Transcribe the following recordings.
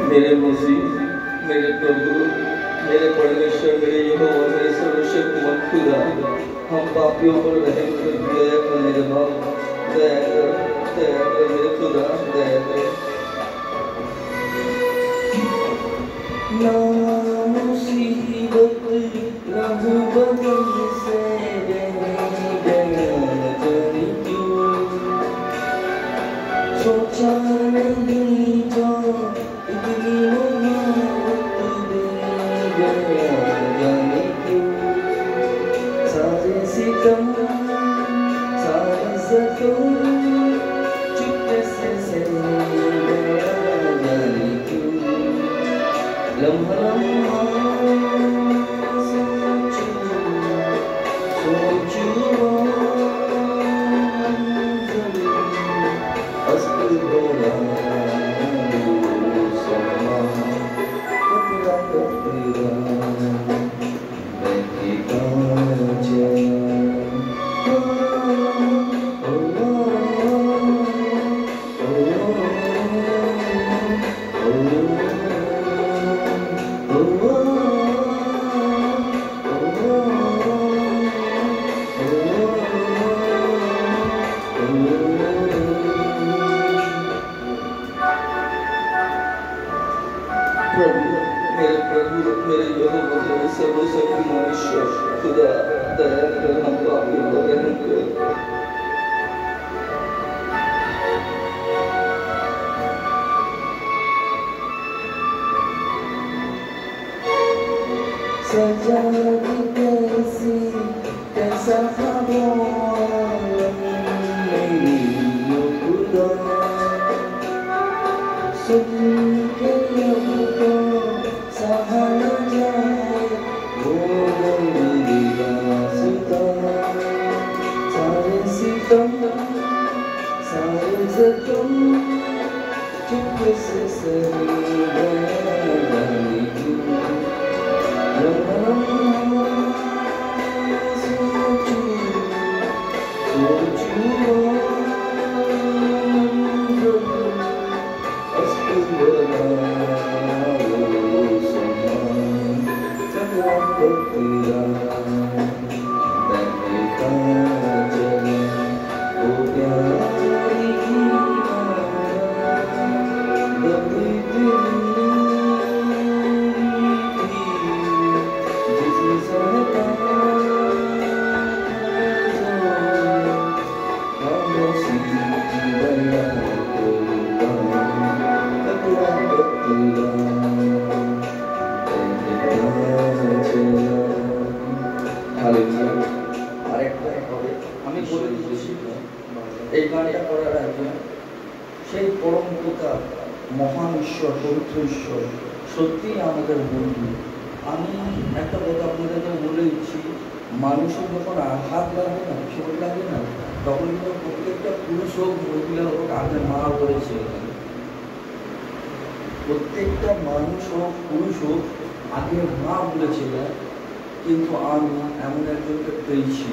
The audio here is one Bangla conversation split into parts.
मेरे मसीह, मेरे प्रभु, मेरे परमेश्वर, मेरे यहोवा, मेरे सर्वशक्तिमान खुदा, हम पापियों पर रहम कर दया कर मेरे बाप, दया कर मेरे खुदा, दया कर। ना मुसीबत रहू बदल से सोचा नहीं जो इतनी सारे सितम सारे सतम चुपके से गया जाने क्यों लम्हा लम्हा सोचूं सजा कैसी कैसा खुदा सुन के हमको सहारा जाए वो मेरी रास्ता सारे सितम सारे जख्म चुपके से सही गया महान ईश्वर पवित्र ईश्वर सত্যि आमादेर बंधु आमी एकटा कथा आपनादेरके बोले दिচ্ছি মানুষের যখন আঘাত লাগে না চোট লাগে না তখন কিন্তু প্রত্যেকটা পুরুষ হোক মহিলা হোক আগে মা বলেছে প্রত্যেকটা মানুষ হোক পুরুষ হোক আগে মা বলেছিল কিন্তু আমি এমন একজনকে পেয়েছি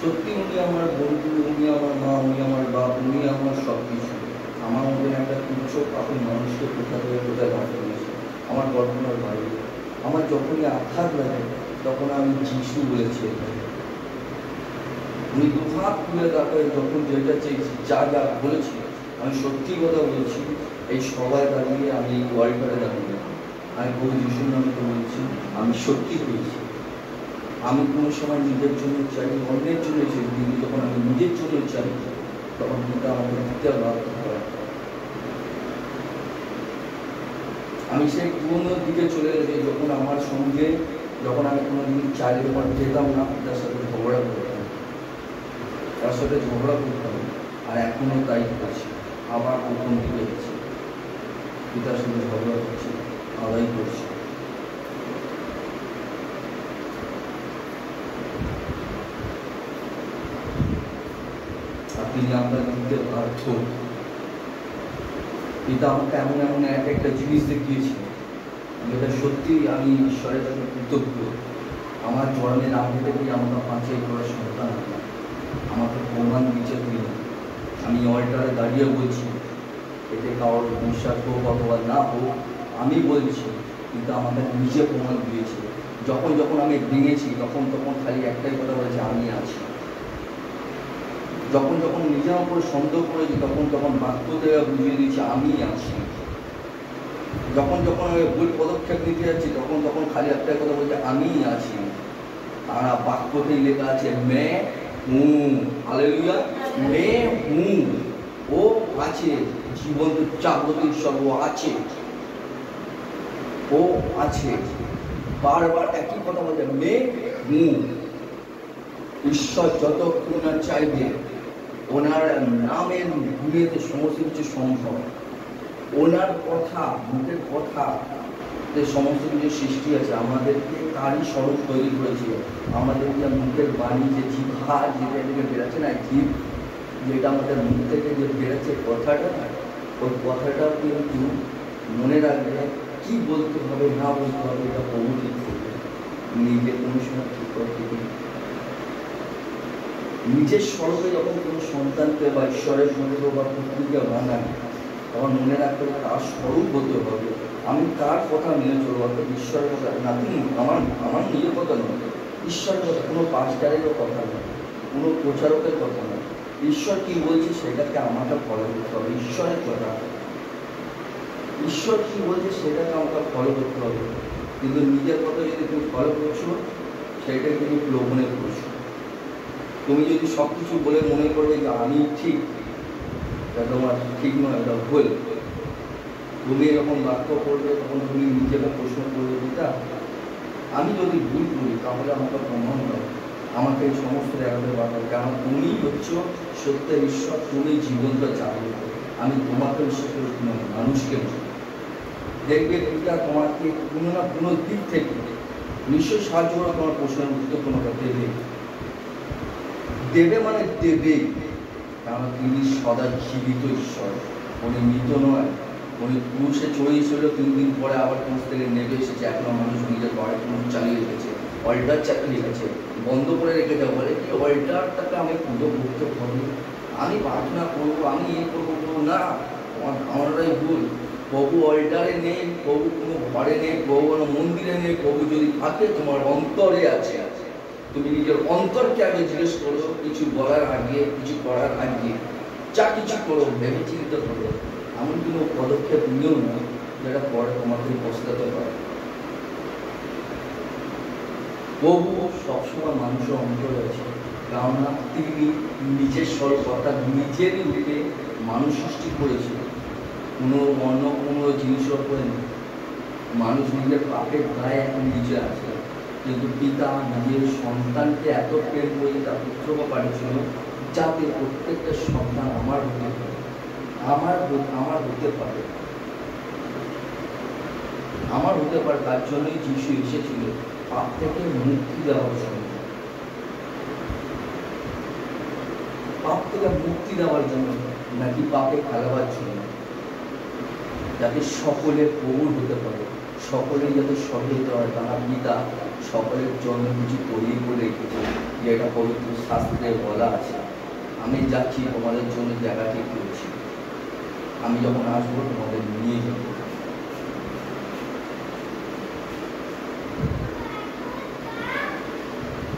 সত্যি উনি আমার বন্ধু উনি আমার মা উনি আমার বাপ উনি আমার সব কিছু আমার মধ্যে একটা তুচ্ছ পাপি মানুষকে কোথায় ভাগ করেছে আমার কল্পনার বাইরে আমার যখনই আঘাত লাগে তখন আমি যিশু বলেছি উনি দুহাত তুলে তারপরে যখন যেটা চেয়েছি যা যা বলেছি আমি সত্যি কথা বলছি এই সবাই দাঁড়িয়ে আমি এই ওয়ার্ল্ডে দাঁড়িয়ে আমি বহু যিশুর নামে বলছি আমি সত্যি পেয়েছি আমি কোনো সময় নিজের জন্য চাই অন্যের জন্য চাই কিন্তু যখন আমি নিজের জন্য চাই তখন কিন্তু আমাকে দিতে বাধ্য হয় আমি সেই পুরোনো দিকে চলে গেছি যখন আমার সঙ্গে, যখন আমি কোনোদিন চায়ের দোকান যেতাম না, তার সাথে ঝগড়া করতাম, আর এখনও তাই করছি। আবার প্রথম দিকে গেছি, পিতার সঙ্গে ঝগড়া করছি, আদায় করছি। আর তিনি আমরা দিতে বাধ্য। পিতা আমাকে এমন এমন একটা জিনিস দেখিয়েছে যেটা সত্যি আমি ঈশ্বরের কাছে কৃতজ্ঞ। আমার জন্মের আগে থেকেই আমাকে বাঁচিয়ে করার সন্তান আমাকে প্রমাণ দিচ্ছে তিনি। আমি অল্টারে দাঁড়িয়ে বলছি, এতে কারোর বিশ্বাস হোক অথবা না হোক, আমি বলছি কিন্তু আমাকে নিজে প্রমাণ দিয়েছে। যখন যখন আমি ভেঙেছি তখন তখন খালি একটাই কথা বলেছে, আমি আছি। যখন যখন নিজের উপরে সন্দেহ করেছি তখন তখন বাক্য দেওয়া বুঝিয়ে দিয়েছে, আমি আছি। যখন যখন আমি ভুল পদক্ষেপ নিতে যাচ্ছি তখন তখন খালি একটাই কথা বলছে, আমি আছি। আর বাক্যতেই লেখা আছে মে হুঁ, হালেলুয়া, মে হুঁ, ও আছে। জীবন্ত জাগ্রত ঈশ্বর, ও আছে, ও আছে। বারবার একই কথা বলছে, মে হুঁ। ঈশ্বর যতক্ষণ না চাইবে, ওনার নামের গুণেতে সমস্ত কিছু সম্ভব। ওনার কথা, মুখের কথা যে সমস্ত কিছু সৃষ্টি আছে, আমাদেরকে তারই স্বরূপ তৈরি করেছে। আমাদেরকে মুখের বাণী, যে জিহ্বা যেটা থেকে বেরোচ্ছে না, জীব যেটা আমাদের মুখ থেকে যে বেরোচ্ছে কথাটা, ওই কথাটাও কিন্তু মনে রাখবে কি বলতে হবে না বলতে হবে, এটা প্রভু ঠিক করবে। নিজে কোনো সময় ঠিক করতে নিজের স্বরূপে যখন কোনো সন্তানকে বা ঈশ্বরের মধ্যে বা পুত্রকে বানায়, তখন মনে রাখতে হবে তার স্বরূপ হতে হবে। আমি তার কথা মেনে চলবো, অর্থাৎ ঈশ্বরের কথা নাকি আমার নিজের কথা নয়, ঈশ্বরের কথা। কোনো পাস্টারেরও কথা নয়, কোনো প্রচারকের কথা নয়। ঈশ্বর কি বলছে সেটাকে আমাকে ফলো করতে হবে। ঈশ্বরের কথা, ঈশ্বর কি বলছে সেটাকে আমাকে ফলো করতে হবে। কিন্তু নিজের কথা যদি তুমি ফলো করছো, সেটাকে তুমি প্রলোভনে করছো। তুমি যদি সব কিছু বলে মনে করবে যে আমি ঠিক, এটা তোমার ঠিক নয়, এটা ভুল। তুমি যখন বাক্য করবে তখন তুমি নিজেকে প্রশ্ন করবে, পিতা আমি যদি ভুল করি তাহলে আমাকে প্রমাণ দাও, আমাকে এই সমস্ত জায়গাতে বাড়াও। কারণ তুমি হচ্ছে সত্যের ঈশ্বর, তুমি জীবনটা জাগ্রত। আমি তোমাকে বিশ্বাস করি, মানুষকে দেখবে পিতা তোমাকে কোনো না কোনো দিক থেকে নিশ্চয়ই সাহায্য করে, তোমার প্রশ্নের উত্তর তোমাকে দেবে। দেবে মানে দেবে, কারণ তিনি সদা জীবিত ঈশ্বর, উনি মৃত নয়। উনি ক্রুশে চড়িয়েছিল, 3 দিন পরে আবার ক্রুশ থেকে নেমে এসেছে। এখনো মানুষ নিজের ঘরে ক্রুশ চালিয়ে রেখেছে, অল্টার চালিয়ে রেখেছে, বন্ধ করে রেখেছে। বলে কি অল্টারটাকে আমি পুজো করতে পারি, আমি প্রার্থনা করবো, আমি ইয়ে করবো না, আমারটাই ভুল। প্রভু অল্টারে নেই, প্রভু কোনো ঘরে নেই, প্রভু কোনো মন্দিরে নেই। প্রভু যদি থাকে তোমার অন্তরে আছে। তুমি নিজের অন্তরকে আগে জিজ্ঞেস করো, কিছু বলার আগে, কিছু করার আগে, যা কিছু করো ভেবে চিন্তা করো। এমন কোনো পদক্ষেপ নিও না যেটা পরে তোমাকে পস্তাতে পারে। প্রভু সবসময় মানুষের অন্তরে আছে, কেননা তিনি নিজের স্বরূপ অর্থাৎ নিজের রূপে মানুষ সৃষ্টি করেছিল, কোনো অন্য কোনো জিনিসের উপরে নেই। মানুষ নিজের পাপের গায়ে এখন নিজে আছে, কিন্তু পিতা নিজের সন্তানকে এত প্রেম করে তার পুত্রকে পাঠিয়েছিল যাতে প্রত্যেকটা সন্তান আমার হতে পারে, আমার হতে পারে। তার জন্যই যিশু এসেছিল, পাপ থেকে মুক্তি দেওয়ার জন্য, পাপ থেকে মুক্তি দেওয়ার জন্য, নাকি পাপে খেলাবার জন্য, যাতে সকলে প্রভু হতে পারে, সকলে যাতে সহিত হয়। তারা পিতা সকলের জন্য কিছু তৈরি করে রেখেছে, যেটা পবিত্র শাস্ত্রে বলা আছে। আমি যাচ্ছি তোমাদের জন্য জায়গা ঠিক করছি, আমি যখন আসবো তোমাদের নিয়ে যাব।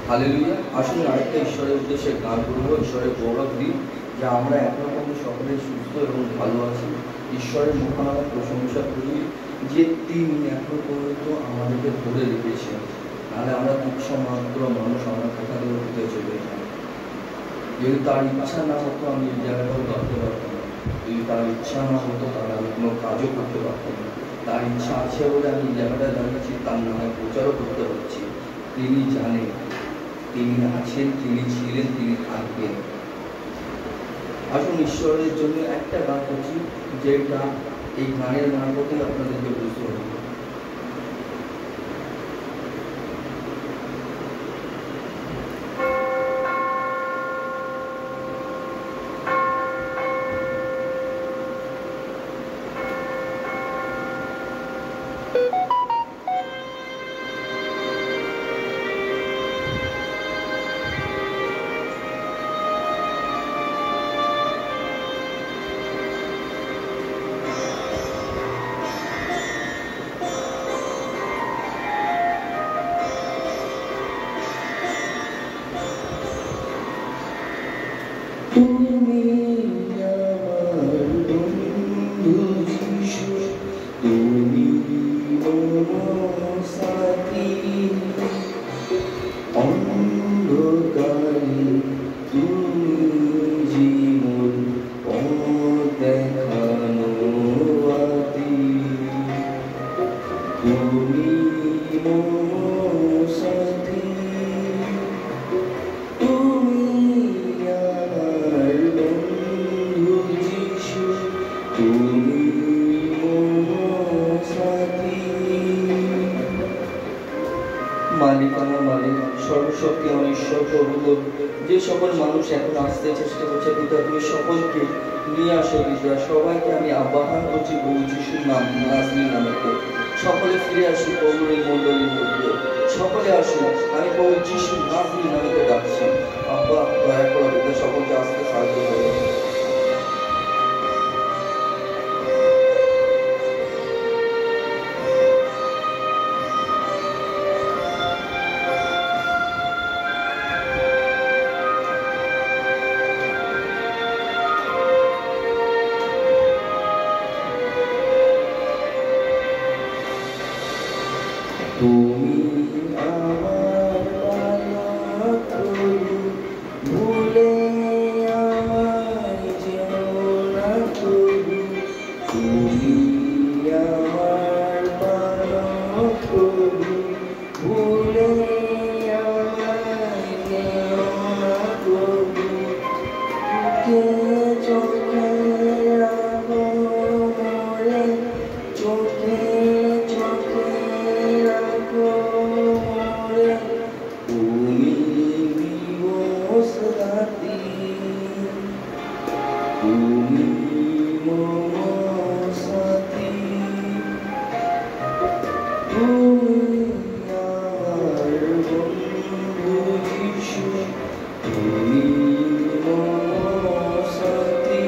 হালেলুয়া। আসুন আরেকটা ঈশ্বরের উদ্দেশ্যে গান করবো, ঈশ্বরের গৌরব দিই যে আমরা একরকম সকলে সুস্থ এবং ভালো আছি। ঈশ্বরের মহানামে প্রশংসা করি যে তিনি এখন পর্যন্ত আমাদেরকে ধরে রেখেছেন, নাহলে আমরা তুচ্ছ মাত্র মানুষ, আমরা কোথা থেকে উঠতে চলে যাই। যদি তার ইচ্ছা না হতো আমি এই জায়গাটাও ধরতে পারতাম না, যদি তার ইচ্ছা না হতো তাহলে আমি কোনো কাজও করতে পারতাম না। তার ইচ্ছা আছে বলে আমি এই জায়গাটায় দাঁড়িয়েছি, তার নামে প্রচারও করতে পারছি। তিনি জানেন, তিনি আছেন, তিনি ছিলেন, তিনি থাকবেন। আসুন ঈশ্বরের জন্য একটা গান করছি, যেটা এই গানের মারফতে আপনাদেরকে বুঝতে হবে। তুমি আমার বন্ধু যিশু, তুমি আমার সাথী, অন্ধকারে তুমি জীবন পথ দেখানো বাতি, তুমি আমার সাথী, তুমি আমার বন্ধু যিশু, তুমি আমার সাথী। মালিক আমার মালিক, সর্বশক্তি আমার ঈশ্বর প্রভু, যে সকল মানুষ এখন আসতে চেষ্টা করছে পিতা, তুমি সকলকে নিয়ে আসো পিতা। সবাইকে আমি আহ্বান করছি প্রভু যিশুর নাম, নাজনীর নামেতে। সকলে ফিরে আসি প্রভুর এই মণ্ডলীর মধ্যে, সকলে আসুন। আমি প্রভু যিশুর নাজনীর নামেতে ডাকছি। আব্বা দয়া করে পিতা সকলকে আসতে সাহায্য করো। তুমি আমার পালক প্রভু, ভুলে আমায় যেও না প্রভু। তুমি আমার পালক প্রভু, ভুলে আমায় যেও না প্রভু। চোখে রাখো মোরে, চোখে চোখে রাখো মোরে, তুমি দিবস রাতি, তুমি মম সাথী, তুমি আমার বন্ধু যিশু, তুমি মম সাথী।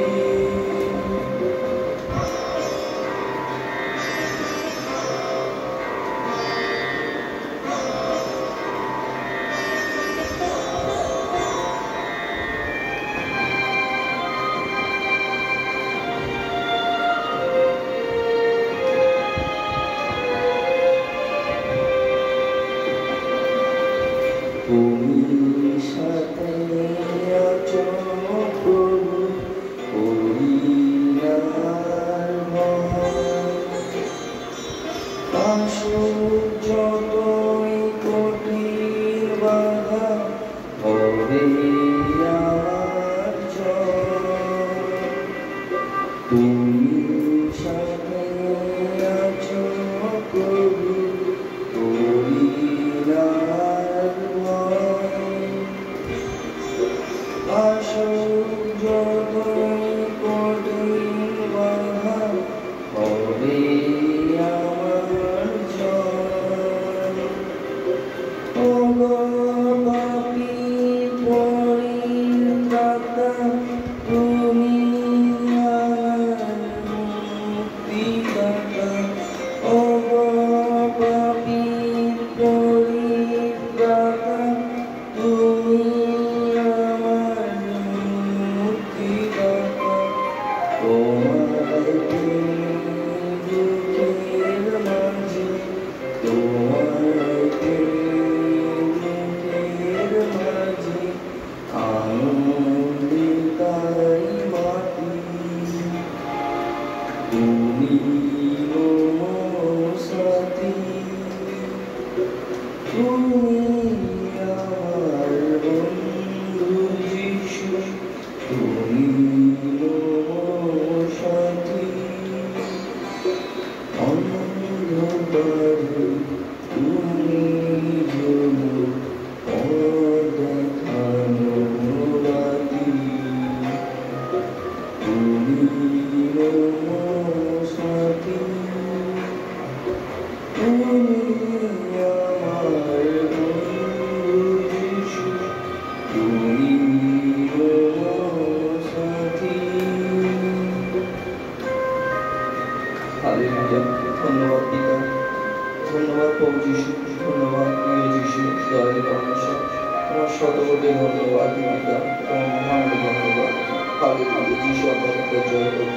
হালেলুয়া, যিশু আপনাদের জয় হোক।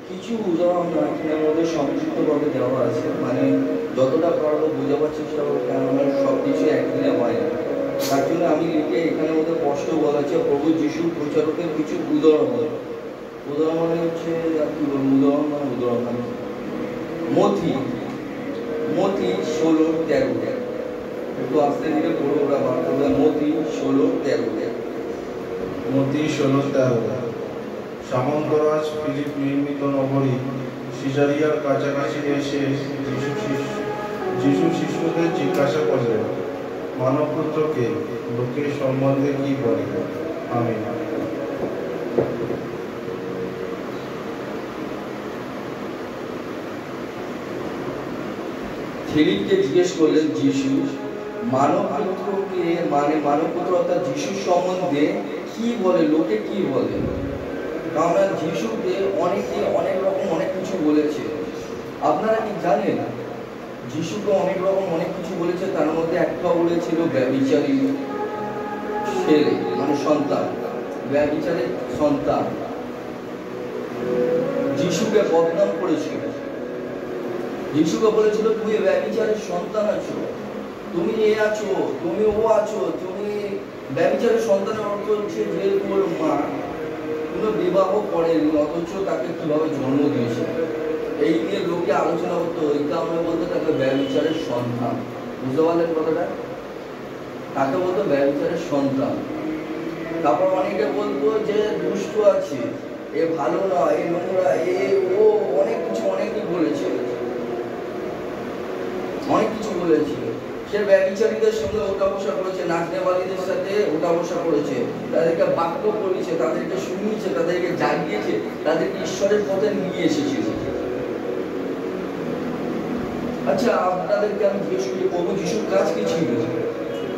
কিছু উদাহরণ এখানের মধ্যে সংক্ষিপ্তভাবে দেওয়া আছে, মানে যতটা পারবো বোঝাবার চেষ্টা করবো, কেননা সব কিছু একদিনে হয় না। তার জন্য আমি লিখে এখানের মধ্যে স্পষ্ট বলা আছে প্রভু যিশু প্রচারকের কিছু উদাহরণ। উদাহরণ মানে হচ্ছে কি বলবো, উদাহরণ মানে মথি 16:13, একটু আস্তে ধীরে পড়ো, ওরা বার করবে। মথি 16:13। মথি 16:13। সামন্তরাজ ফিলিপ নির্মিত নগরী সিজারিয়ার কাছাকাছি এসে যিশু শিষ্যদের জিজ্ঞাসা করলেন, মানবপুত্রকে লোকের সম্বন্ধে কি বলে? আমিন। ফিলিপকে জিজ্ঞেস করলেন যিশু, মানবপুত্রকে মানে মানবপুত্র অর্থাৎ যিশুর সম্বন্ধে কি বলে, লোকে কি বলে? কারণ যিশুকে অনেকে অনেক রকম অনেক কিছু বলেছে। আপনারা কি জানেন যিশুকে অনেক রকম অনেক কিছু বলেছে? তার মধ্যে একটা বলেছিল ব্যভিচারী ছেলে, মানে সন্তান, ব্যভিচারের সন্তান। যিশুকে বদনাম করেছিল, যিশুকে বলেছিল তুমি ব্যভিচারের সন্তান আছো, তুমি এ আছো, তুমি ও আছো, তুমি ব্যভিচারের সন্তানের অর্থ হচ্ছে যে তোমার মা কোনো বিবাহ করেনি অথচ তাকে কিভাবে জন্ম দিয়েছে, এই নিয়ে লোকে আলোচনা করতো। এই কারণে বলতো তাকে ব্যভিচারের সন্তান। বুঝতে পারলেন কথাটা? তাকে বলতো ব্যভিচারের সন্তান। তারপর অনেকে বলতো যে দুষ্ট আছে, এ ভালো না, এ নোংরা, এ ও অনেক কিছু অনেকে বলেছে, অনেক কিছু বলেছে। সে ব্যভিচারীদের সঙ্গে ওঠা বসা করেছে, নাচনেওয়ালীদের সাথে ওঠা বসা করেছে, তাদেরকে বাক্য করেছে, তাদেরকে শুনিয়েছে, তাদেরকে জাগিয়েছে, তাদেরকে ঈশ্বরের পথে নিয়ে এসেছিল। আচ্ছা, আপনাদেরকে আমি জিজ্ঞেস করি, প্রভু যিশুর কাজ কি ছিল?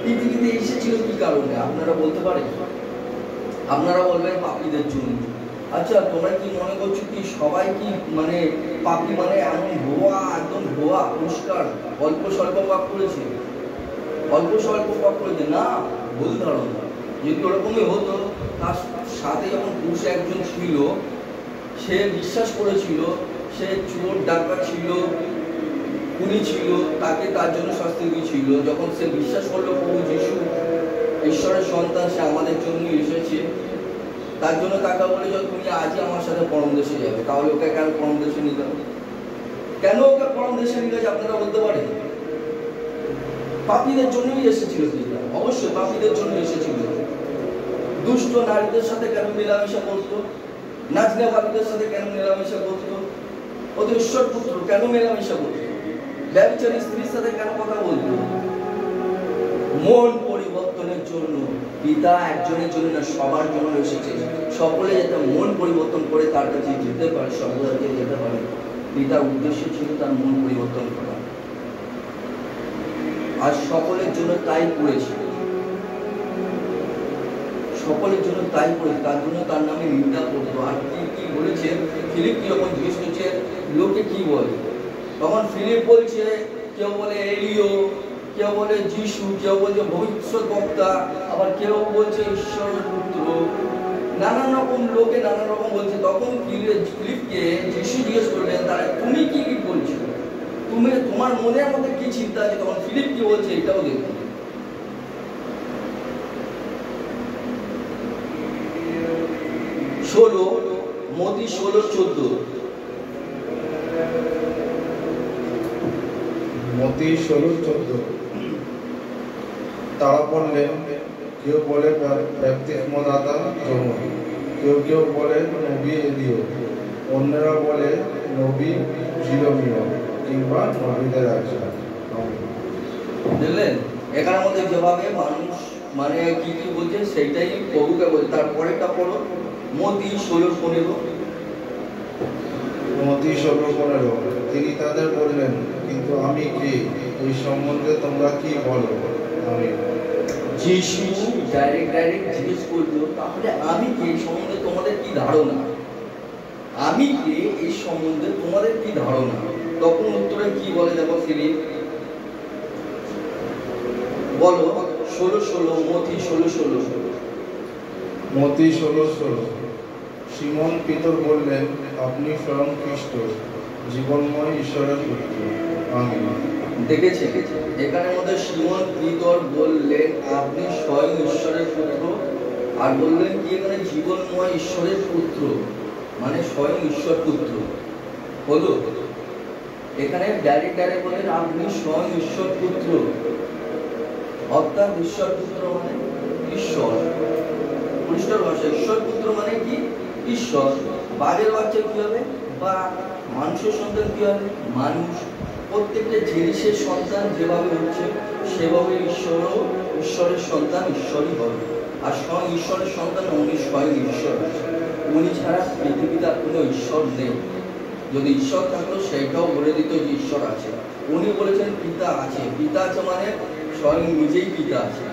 পৃথিবীতে এসেছিল কি কারণে? আপনারা বলতে পারেন? আপনারা বলবেন পাপীদের জন্য। আচ্ছা, তোমরা কি মনে করছো কি সবাই কি মানে পাপী মানে এমন ভুয়া, একদম ভুয়া পরিষ্কার অল্প স্বল্প পাপ করেছে? অল্প স্বল্প পাপ করেছে না, ভুল ধারণা। যদি ওরকমই হতো, তার সাথে যখন পুরুষ একজন ছিল, সে বিশ্বাস করেছিল, সে চোর ডাকাত ছিল, খুনি ছিল, তাকে তার জন্য শাস্তি দিয়েছিল। যখন সে বিশ্বাস করলো প্রভু যিশু ঈশ্বরের সন্তান, সে আমাদের জন্য এসেছে, তার জন্য তাকে বলে যে তুমি আজই আমার সাথে পরম দেশে যাবে। তাহলে ওকে কেন পরম দেশে নিতে হবে? কেন ওকে পরম দেশে নিতে হবে আপনারা বলতে পারেন? পাপীদের জন্যই এসেছিল। অবশ্যই পাপীদের জন্য এসেছিল। দুষ্ট নারীদের সাথে কেন মেলামেশা করতো? নাচনেওয়ালীদের সাথে কেন মেলামেশা করতো? ও তো ঈশ্বর পুত্র, কেন মেলামেশা করতো? ব্যভিচারী স্ত্রীর সাথে কেন কথা বলতো? মন পরিবর্তনের জন্য। পিতা একজনের জন্য না, সবার জন্য এসেছে। সকলে যাতে মন পরিবর্তন করে তার কাছে যেতে পারে, সর্বদাকে যেতে পারে। পিতার উদ্দেশ্য ছিল তার মন পরিবর্তন করা, আর সকলের জন্য তাই করেছে। সকলের জন্য তাই করেছে, তার জন্য তার নামে নিন্দা করতো। আর কি বলেছে? ফিলিপ যখন জিজ্ঞেস করছে লোকে কি বলে, তখন ফিলিপ বলছে কেউ বলে এলিও, কেউ বলে যিশু, কেউ বলছে ভবিষ্যৎ বক্তা, আবার কেউ বলছে ঈশ্বরের পুত্র। নানান রকম লোকে নানান রকম বলছে। তখন ফিলিপকে যিশু জিজ্ঞেস করলেন, তাহলে তুমি কি কি বলছো? তুমি তোমার মনের মধ্যে কি চিন্তা আছে? তখন ফিলিপ কি বলছে এটাও দেখুন। মথি 16:14। মথি 16:14। তারা বললেন, কেউ বলে বাপ্তিস্মদাতা যোহন, কেউ বলে নবী এলিও, অন্যরা বলে নবী জিরমীয় কিংবা নবীদের একজন। দেখলেন এখানের মধ্যে যেভাবে মানুষ মানে কি কি বলছে সেটাই প্রভুকে বলছে। তারপরেটা পড়ো, মথি 16:15। মথি 16:15। তিনি তাদের বললেন, কিন্তু আমি কে, এই সম্বন্ধে তোমরা কি বলো? আমি। যিশু ডাইরেক্ট জিজ্ঞেস করলো, তাহলে আমি কে, এই সম্বন্ধে তোমাদের কি ধারণা? আমি কে, এই সম্বন্ধে তোমাদের কি ধারণা? তখন উত্তরে কি বলে দেখো ফিলিপ, বলো 16:16, মথি 16:16। মতি 16:16। সিমন পিতর বললেন, আপনি স্বয়ং খ্রিস্ট, জীবনময় ঈশ্বরের পুত্র। আমিন। দেখেছে এখানে মধ্যে সিমন পিতর বললেন আপনি স্বয়ং ঈশ্বরের পুত্র, আর বললেন কি এখানে জীবনময় ঈশ্বরের পুত্র, মানে স্বয়ং ঈশ্বর পুত্র হলো। এখানে ডাইরেক্ট বলেন আপনি স্বয়ং ঈশ্বর পুত্র, অর্থাৎ ঈশ্বর পুত্র মানে ঈশ্বর। পরিষ্কার ভাষা, ঈশ্বর পুত্র মানে কি ঈশ্বর। বাঘের বাচ্চা কি হবে? বা মানুষের সন্তান কি হবে? মানুষ। প্রত্যেকটা জিনিসের সন্তান যেভাবে হচ্ছে সেভাবে ঈশ্বরও, ঈশ্বরের সন্তান ঈশ্বরই হবে। আর স্বয়ং ঈশ্বরের সন্তান উনি স্বয়ং ঈশ্বর, উনি ছাড়া পৃথিবীতে আর কোনো ঈশ্বর নেই। যদি ঈশ্বর থাকতো সেইটাও বলে দিত যে ঈশ্বর আছে। উনি বলেছেন পিতা আছে, পিতা আছে মানে স্বয়ং নিজেই পিতা আছে।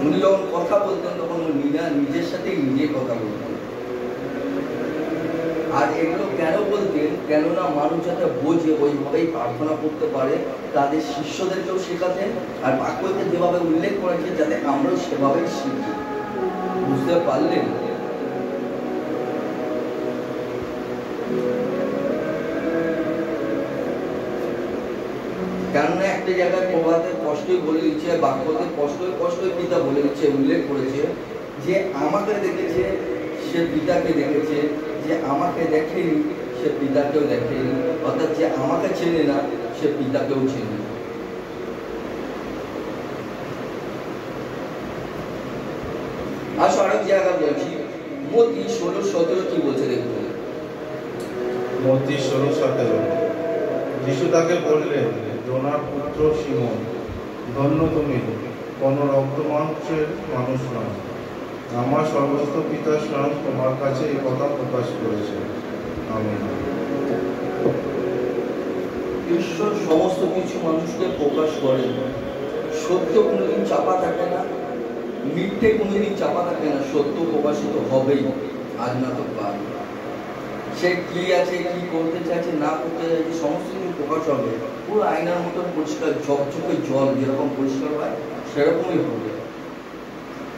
উনি যখন কথা বলতেন তখন নিজের সাথে নিজে কথা বলতেন। আর এগুলো কেন বলতেন? কেননা মানুষ যাতে বোঝে ওইভাবেই প্রার্থনা করতে পারে, তাদের শিষ্যদেরকেও শেখাতেন। আর বাক্যতে যেভাবে উল্লেখ করেছে যাতে আমরাও সেভাবেই শিখি। বুঝতে পারলেন? কেননা একটা জায়গায় প্রভাতে স্পষ্টই বলে দিচ্ছে, বাক্যতে স্পষ্টই পিতা বলে দিচ্ছে, উল্লেখ করেছে যে আমাকে দেখেছে সে পিতাকে দেখেছে, যে আমাকে দেখেনি সে পিতাকেও দেখেনি। অর্থাৎ যে আমাকে চেনে না সে পিতাকেও চেনে। আর আরেক জায়গা বলছি, মতি 16:17 কি বলছে দেখুন। মতি 16:17। যিশু তাকে বললেন, জোনার পুত্র সিমন, ধন্য তুমি, কোন রক্তমাংসের মানুষ নয়, আমার সর্বস্ব পিতা স্বয়ং তোমার কাছে এই কথা প্রকাশ করেছে। আমিন। ঈশ্বর সমস্ত কিছু মানুষকে প্রকাশ করেন। সত্য কোনোদিন চাপা থাকে না, মিথ্যে কোনোদিন চাপা থাকে না, সত্য প্রকাশিত হবেই, আজ না তো কাল। সে কি আছে, কি করতে চাইছে, না করতে চাইছে, সমস্ত কিছু প্রকাশ হবে। পুরো আয়নার মতন পরিষ্কার, ঝকঝকে জল যেরকম পরিষ্কার হয় সেরকমই হবে।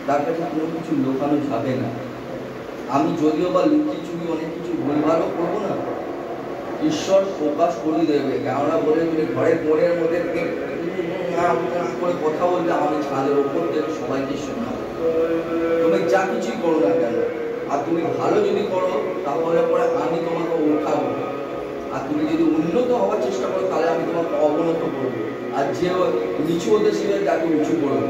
তার কাছে কোনো কিছু লুকানো যাবে না। আমি যদিও বা লুকিয়ে চুরি অনেক কিছু ভুলভালও করবো না, ঈশ্বর প্রকাশ করে দেবে। কেননা বলে তুমি ঘরের কোণের মধ্যে করে কথা বললে আমি ছাদের ওপর থেকে সবাইকে শোনাবো। তুমি যা কিছুই করো না কেন, আর তুমি ভালো যদি করো তাহলে পরে আমি তোমাকে উঠাবো, আর তুমি যদি উন্নত হওয়ার চেষ্টা করো তাহলে আমি তোমাকে অবনত করবো। আর যে নিচু হতে শিখে তাকে উঁচু করবো।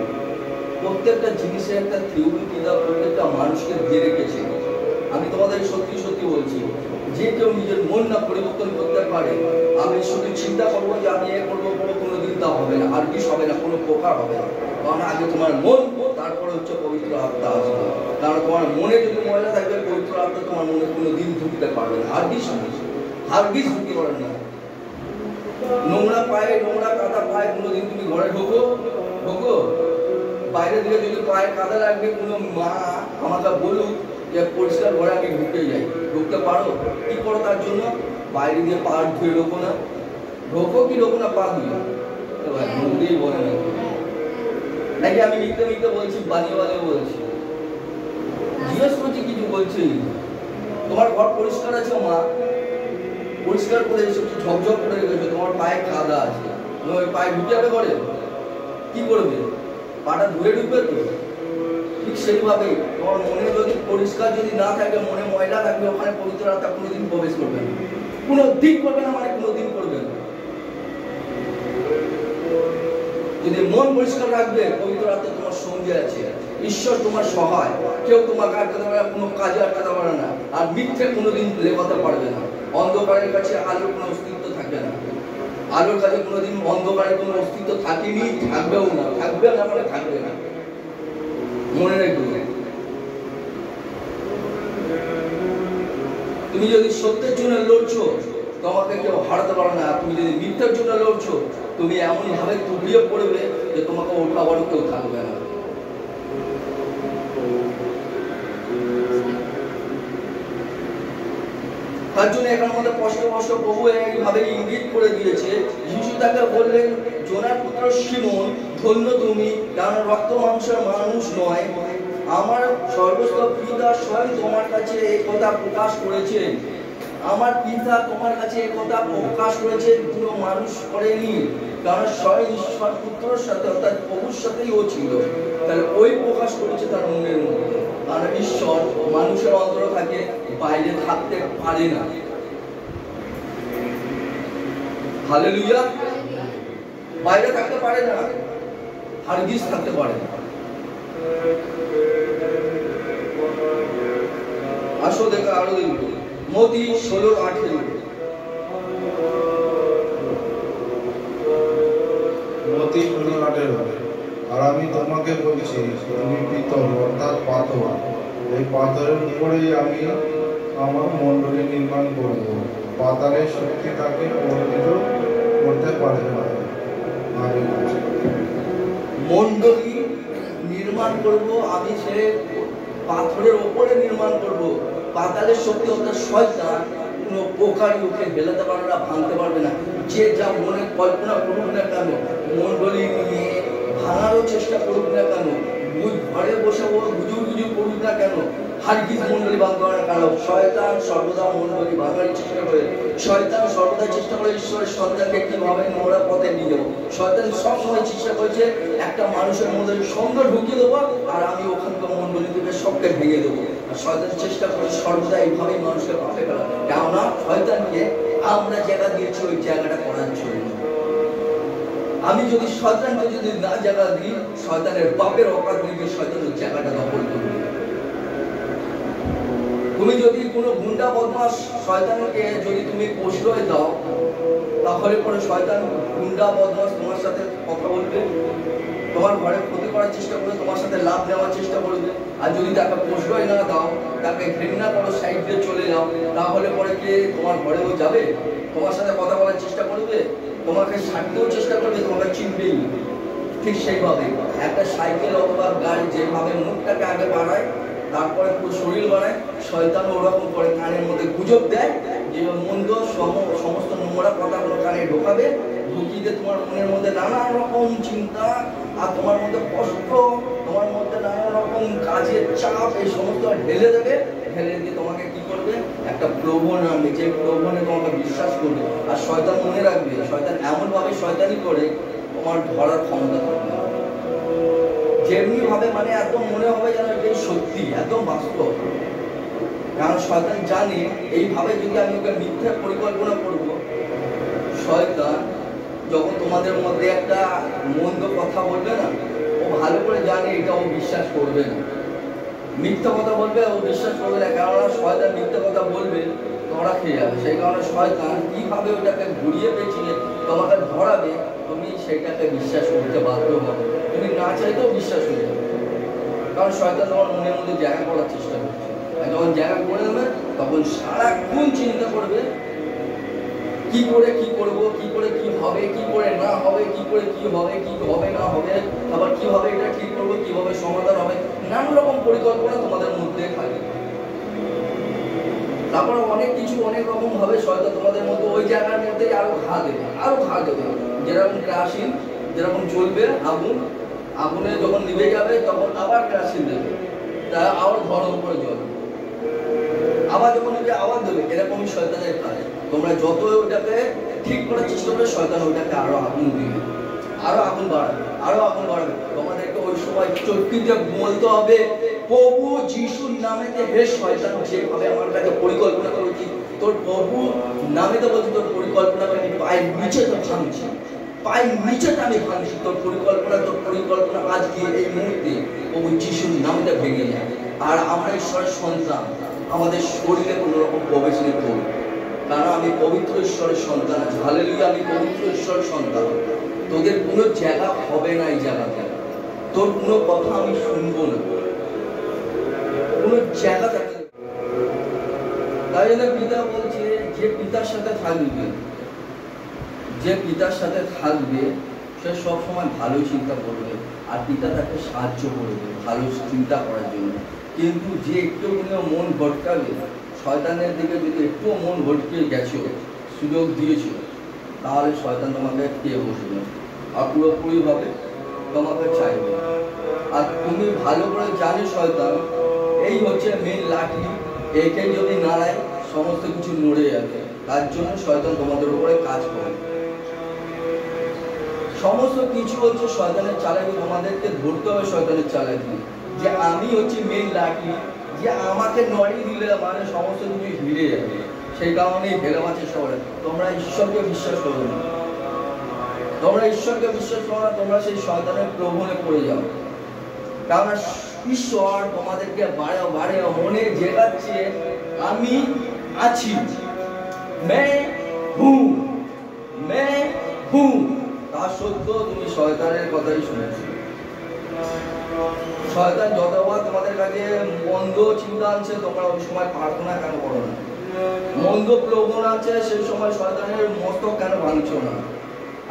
প্রত্যেকটা জিনিসের একটা থিওরি পিতা প্রত্যেকটা মানুষকে দিয়ে রেখেছে। আমি তোমাদের সত্যি সত্যি বলছি, যে কেউ নিজের মন না পরিবর্তন করতে পারে, আমি শুধু চিন্তা করবো যে আমি এ করবো, কোনোদিন তা হবে না, আর কিছু হবে না, কোনো প্রকার হবে না। কারণ আগে তোমার মন, তারপরে হচ্ছে পবিত্র আত্মা আসবে। কারণ তোমার মনে যদি ময়লা থাকবে, পবিত্র আত্মা তোমার মনে কোনোদিন ঢুকতে পারবে না। আর কিছু ঢুকতে পারে না। নোংরা পায়ে, নোংরা কাদা পায়ে কোনোদিন তুমি ঘরে ঢোকো? বাইরে দিকে যদি পায়ে কাদা লাগবে, কোনো মা আমাকে বলুক যে পরিষ্কার ঘরে আমি ঢুকতে পারো? কি করো তার জন্য? বাইরে দিয়ে পা ধুয়ে ঢোকো না? ঢোকো কি ঢোকো না পা ধুয়ে? মুখ দিয়েই বলে নাকি আমি মিথ্যে বলছি, বানিয়ে বলছি? জিজ্ঞেস করছি, কিছু বলছি? তোমার ঘর পরিষ্কার আছে মা, পরিষ্কার করে এসেছো, ঝকঝক করে রেখেছো, তোমার পায়ে কাদা আছে, ওই পায়ে ঢুকে যাবে ঘরে? কি করবে? পাটা ধুয়ে ঢুকবে তো? ঠিক সেইভাবে তোমার মনে যদি পরিষ্কার যদি না থাকে, মনে ময়লা থাকবে, ওখানে পবিত্র আত্মা কোনোদিন প্রবেশ করবে না। কোনোদিন করবে না, মানে কোনোদিন করবে না। যদি মন পরিষ্কার রাখবে, পবিত্র আত্মা তোমার সঙ্গে আছে, ঈশ্বর তোমার সহায়, কেউ তোমাকে আটকাতে পারে, কোনো কাজে আটকাতে পারে না। আর মিথ্যে কোনোদিন লেখাতে পারবে না। অন্ধকারের কাছে আলোর কোনো অস্তিত্ব থাকবে না। আলোর কাছে কোনোদিন অন্ধকারের কোনো অস্তিত্ব থাকেনি, থাকবেও না। মানে থাকবে না, মনে রাখবে। তুমি যদি সত্যের জন্য লড়ছো, তোমাকে কেউ হারাতে পারে না। তুমি যদি মিথ্যার জন্য লড়ছো, তুমি এমন ভাবে তুলিয়ে পড়বে যে তোমাকে ওঠাবারও কেউ থাকবে না। তার জন্য এখানে মধ্যে স্পষ্ট স্পষ্ট প্রভু এইভাবে ইঙ্গিত করে দিয়েছে। যিশু তাকে বললেন, জোনার পুত্র শিমোন, ধন্য তুমি, কারণ রক্ত মাংসের মানুষ নয়, আমার সর্বস্ব পিতা স্বয়ং তোমার কাছে এই কথা প্রকাশ করেছেন। আমার পিতা তোমার কাছে এই কথা প্রকাশ করেছেন, কোনো মানুষ করেনি, কারণ স্বয়ং ঈশ্বর পুত্রের সাথে অর্থাৎ প্রভুর সাথেই ও ছিল। তাহলে ওই প্রকাশ করেছে তার মনের মধ্যে। কারণ ঈশ্বর মানুষের অন্তরে থাকে, বাইরে থাকতে পারে না। হালেলুয়া। বাইরে থাকতে পারে না, হারগিজ থাকতে পারে না। আসো দেখা আরো দেখবো মতি 16:18। মতি 16:18। আর আমি তোমাকে বলছি, তুমি পিতল অর্থাৎ পাথর, এই পাথরের উপরেই আমি আমার মণ্ডলী নির্মাণ করব, পাতালের শক্তি তাকে পরিণত করতে পারবে না। আমি মণ্ডলী নির্মাণ করব, আমি সে পাথরের উপরে নির্মাণ করব। পাতালের শক্তি অর্থাৎ শয়তান কোনো প্রকারই ওকে হেলাতে পারবে না, ভাঙতে পারবে না। যে যা মনে কল্পনা করুক না কেন, মণ্ডলী নিয়ে ভাঙারও চেষ্টা করুক না কেন, ঘরে বসে ও গুজুর গুজুর করুক না কেন, হারগিজ মণ্ডলী ভাঙতে পারে না। কারণ শয়তান সর্বদা মণ্ডলী ভাঙার চেষ্টা করে। শয়তান সর্বদা চেষ্টা করে ঈশ্বরের সন্তানকে কিভাবে নোংরা পথে নিয়ে যাবো। শয়তান সবসময় চেষ্টা করেছে একটা মানুষের মধ্যে সন্দেহ ঢুকিয়ে দেবো, আর আমি ওখানকার মণ্ডলী থেকে সবকে ভেঙে দেবো। আর শয়তান চেষ্টা করে সর্বদা এইভাবেই মানুষকে পাপে ফেলা। কেননা শয়তানকে আমরা জায়গা দিয়েছি ওই জায়গাটা করার জন্য। আমি যদি শয়তানকে যদি না জায়গা দিই, শয়তানের বাপের অকাত নিয়ে শয়তানের জায়গাটা দখল করবে। তুমি যদি কোনো গুন্ডা বদমাস শয়তানকে যদি তুমি প্রশ্রয় দাও, তাহলে পরে শয়তান গুন্ডা বদমাস তোমার সাথে কথা বলবে, তোমার ঘরে ক্ষতি করার চেষ্টা করবে, তোমার সাথে লাভ নেওয়ার চেষ্টা করবে। আর যদি তাকে প্রশ্রয় না দাও, তাকে ঘৃণা করো, সাইড দিয়ে চলে যাও, তাহলে পরে কে তোমার ঘরেও যাবে, তোমার সাথে কথা বলার চেষ্টা করবে, তোমাকে ছাড়তেও চেষ্টা করবে, তোমাকে চিনবেই। ঠিক সেইভাবে একটা সাইকেল অথবা গাড়ি যেভাবে মুখটাকে আগে বাড়ায়, তারপরে পুরো শরীর বাড়ায়, শয়তান ওরকম করে কানের মধ্যে গুজব দেয় যে মন্দ সমস্ত নোংরা কথাগুলো কানে ঢোকাবে, ঢুকিয়ে দিয়ে তোমার মনের মধ্যে নানা রকম চিন্তা আর তোমার মধ্যে কষ্ট, তোমার মধ্যে নানা রকম কাজের চাপ, এই সমস্ত ঢেলে দেবে। ঢেলে দিয়ে তোমাকে কি করবে, একটা প্রলোভন আনবে, যে প্রলোভনে তোমাকে বিশ্বাস করবে। আর শয়তান মনে রাখবে, শয়তান এমনভাবে শয়তানি করে তোমার ধরার ক্ষমতা থাকবে না। যেমনি ভাবে মানে একদম মনে হবে যেন এটাই সত্যি, একদম বাস্তব। কারণ শয়তান জানে এইভাবে যদি আমি ওকে মিথ্যা পরিকল্পনা করব, শয়তান যখন তোমাদের মধ্যে একটা মন্দ কথা বলবে না, ও ভালো করে জানে এটা ও বিশ্বাস করবে না। মিথ্যা কথা বলবে, ও বিশ্বাস করবে না, কারণ শয়তান মিথ্যা কথা বলবে, ধরা খেয়ে যাবে। সেই কারণে শয়তান কিভাবে ওটাকে ঘুরিয়ে পেঁচিয়ে তোমাকে ধরাবে, তুমি সেটাকে বিশ্বাস করতে বাধ্য হবে। তুমি না চাইতেও বিশ্বাস হয়ে যাবে, কারণ শয়তান তোমার মনের মধ্যে জায়গা করার চেষ্টা করছে। আর যখন জায়গা করে দেবে, তখন সারাক্ষণ চিন্তা করবে কি করে কি করব, কি করে কি হবে, কি করে না হবে, কি করে কি হবে, কি হবে না হবে, আবার কিভাবে এটা ঠিক করবো, কিভাবে সমাধান হবে, নানা রকম পরিকল্পনা তোমাদের মধ্যে থাকে। তারপরে অনেক কিছু অনেক রকম ভাবে শয়তান তোমাদের মধ্যে ওই জায়গার মধ্যে আরো ঘা দেবে, আরো ঘা দেবে। যেরকম কেরোসিন যেরকম জ্বলবে, আগুনে যখন নিভে যাবে তখন আবার কেরোসিন দেবে, তা আবার ঘরের উপরে জ্বলবে, আবার যখন ওইটা আবার দেবে। এরকমই শয়তানের কাজ। তোমরা যত ওটাকে ঠিক করার চেষ্টা করবে, শয়তান ওইটাকে আরো আগুন দিবে, আরো আগুন বাড়াবে, আরো আগুন বাড়াবে। তোমাদেরকে ওই সময় চটকিতে বলতে হবে, প্রভু যিশুর নামেতে হে শয়তান, যেভাবে আমার কাছে পরিকল্পনা করেছি, তোর প্রভু নামেতে বলছি, তোর পরিকল্পনাকে আমি পায়ের নিচে তো ভাঙছি, পায়ের নিচেটা আমি ভাঙছি। তোর পরিকল্পনা আজকে এই মুহূর্তে প্রভু যিশুর নামেতে ভেঙে যায়। আর আমরা ঈশ্বরের সন্তান, আমাদের শরীরে কোনো রকম প্রবেশ নেই করবে, কারণ আমি পবিত্র ঈশ্বরের সন্তান আছি। হালেলুয়া, আমি পবিত্র ঈশ্বরের সন্তান। তোদের কোনো জায়গা হবে না এই জায়গাতে, তোর কোনো কথা আমি শুনবো না, কোনো জায়গা থাকে। তাই জন্য পিতা বলছে, যে পিতার সাথে থাকবে, যে পিতার সাথে থাকবে সে সবসময় ভালো চিন্তা করবে, আর পিতা তাকে সাহায্য করবে ভালো চিন্তা করার জন্য। কিন্তু যে একটু মন ভটকাবে, শয়তানের দিকে যদি একটু মন ভটকে গেছো, সুযোগ দিয়েছো, তাহলে শয়তান তোমাকে খেয়ে বসবে আর পুরোপুরিভাবে তোমাকে চাইবে। আর তুমি ভালো করে জানো শয়তান এই হচ্ছে মেন লাঠি, একে যদি নাড়ায় সমস্ত কিছু নড়ে যাবে। তার জন্য শয়তান তোমাদের উপরে কাজ করে। সমস্ত কিছু হচ্ছে শয়তানের চালাকি, তোমাদেরকে ধরতে হবে শয়তানের চালাকি, যে আমি হচ্ছে মেন লাঠি, যে আমাকে নড়িয়ে দিলে মানে সমস্ত কিছু হিরে যাবে। সেই কারণেই ভেলে আছে শহরে। তোমরা ঈশ্বরকে বিশ্বাস করো না, তোমরা ঈশ্বরকে বিশ্বাস করো না, তোমরা সেই শয়তানের প্রলোভনে পড়ে যাও। কারণ ঈশ্বর তোমাদেরকে বারে বারে মনে জেগাচ্ছে আমি আছি, मैं हूँ। তা সত্ত্বেও তুমি শয়তানের কথাই শুনেছো। শয়তান যতবার তোমাদের কাছে মন্দ চিন্তা আনছে, তোমরা ওই সময় প্রার্থনা কেন করো না? মন্দ প্রলোভন আছে, সেই সময় শয়তানের মস্তক কেন ভাঙছো না?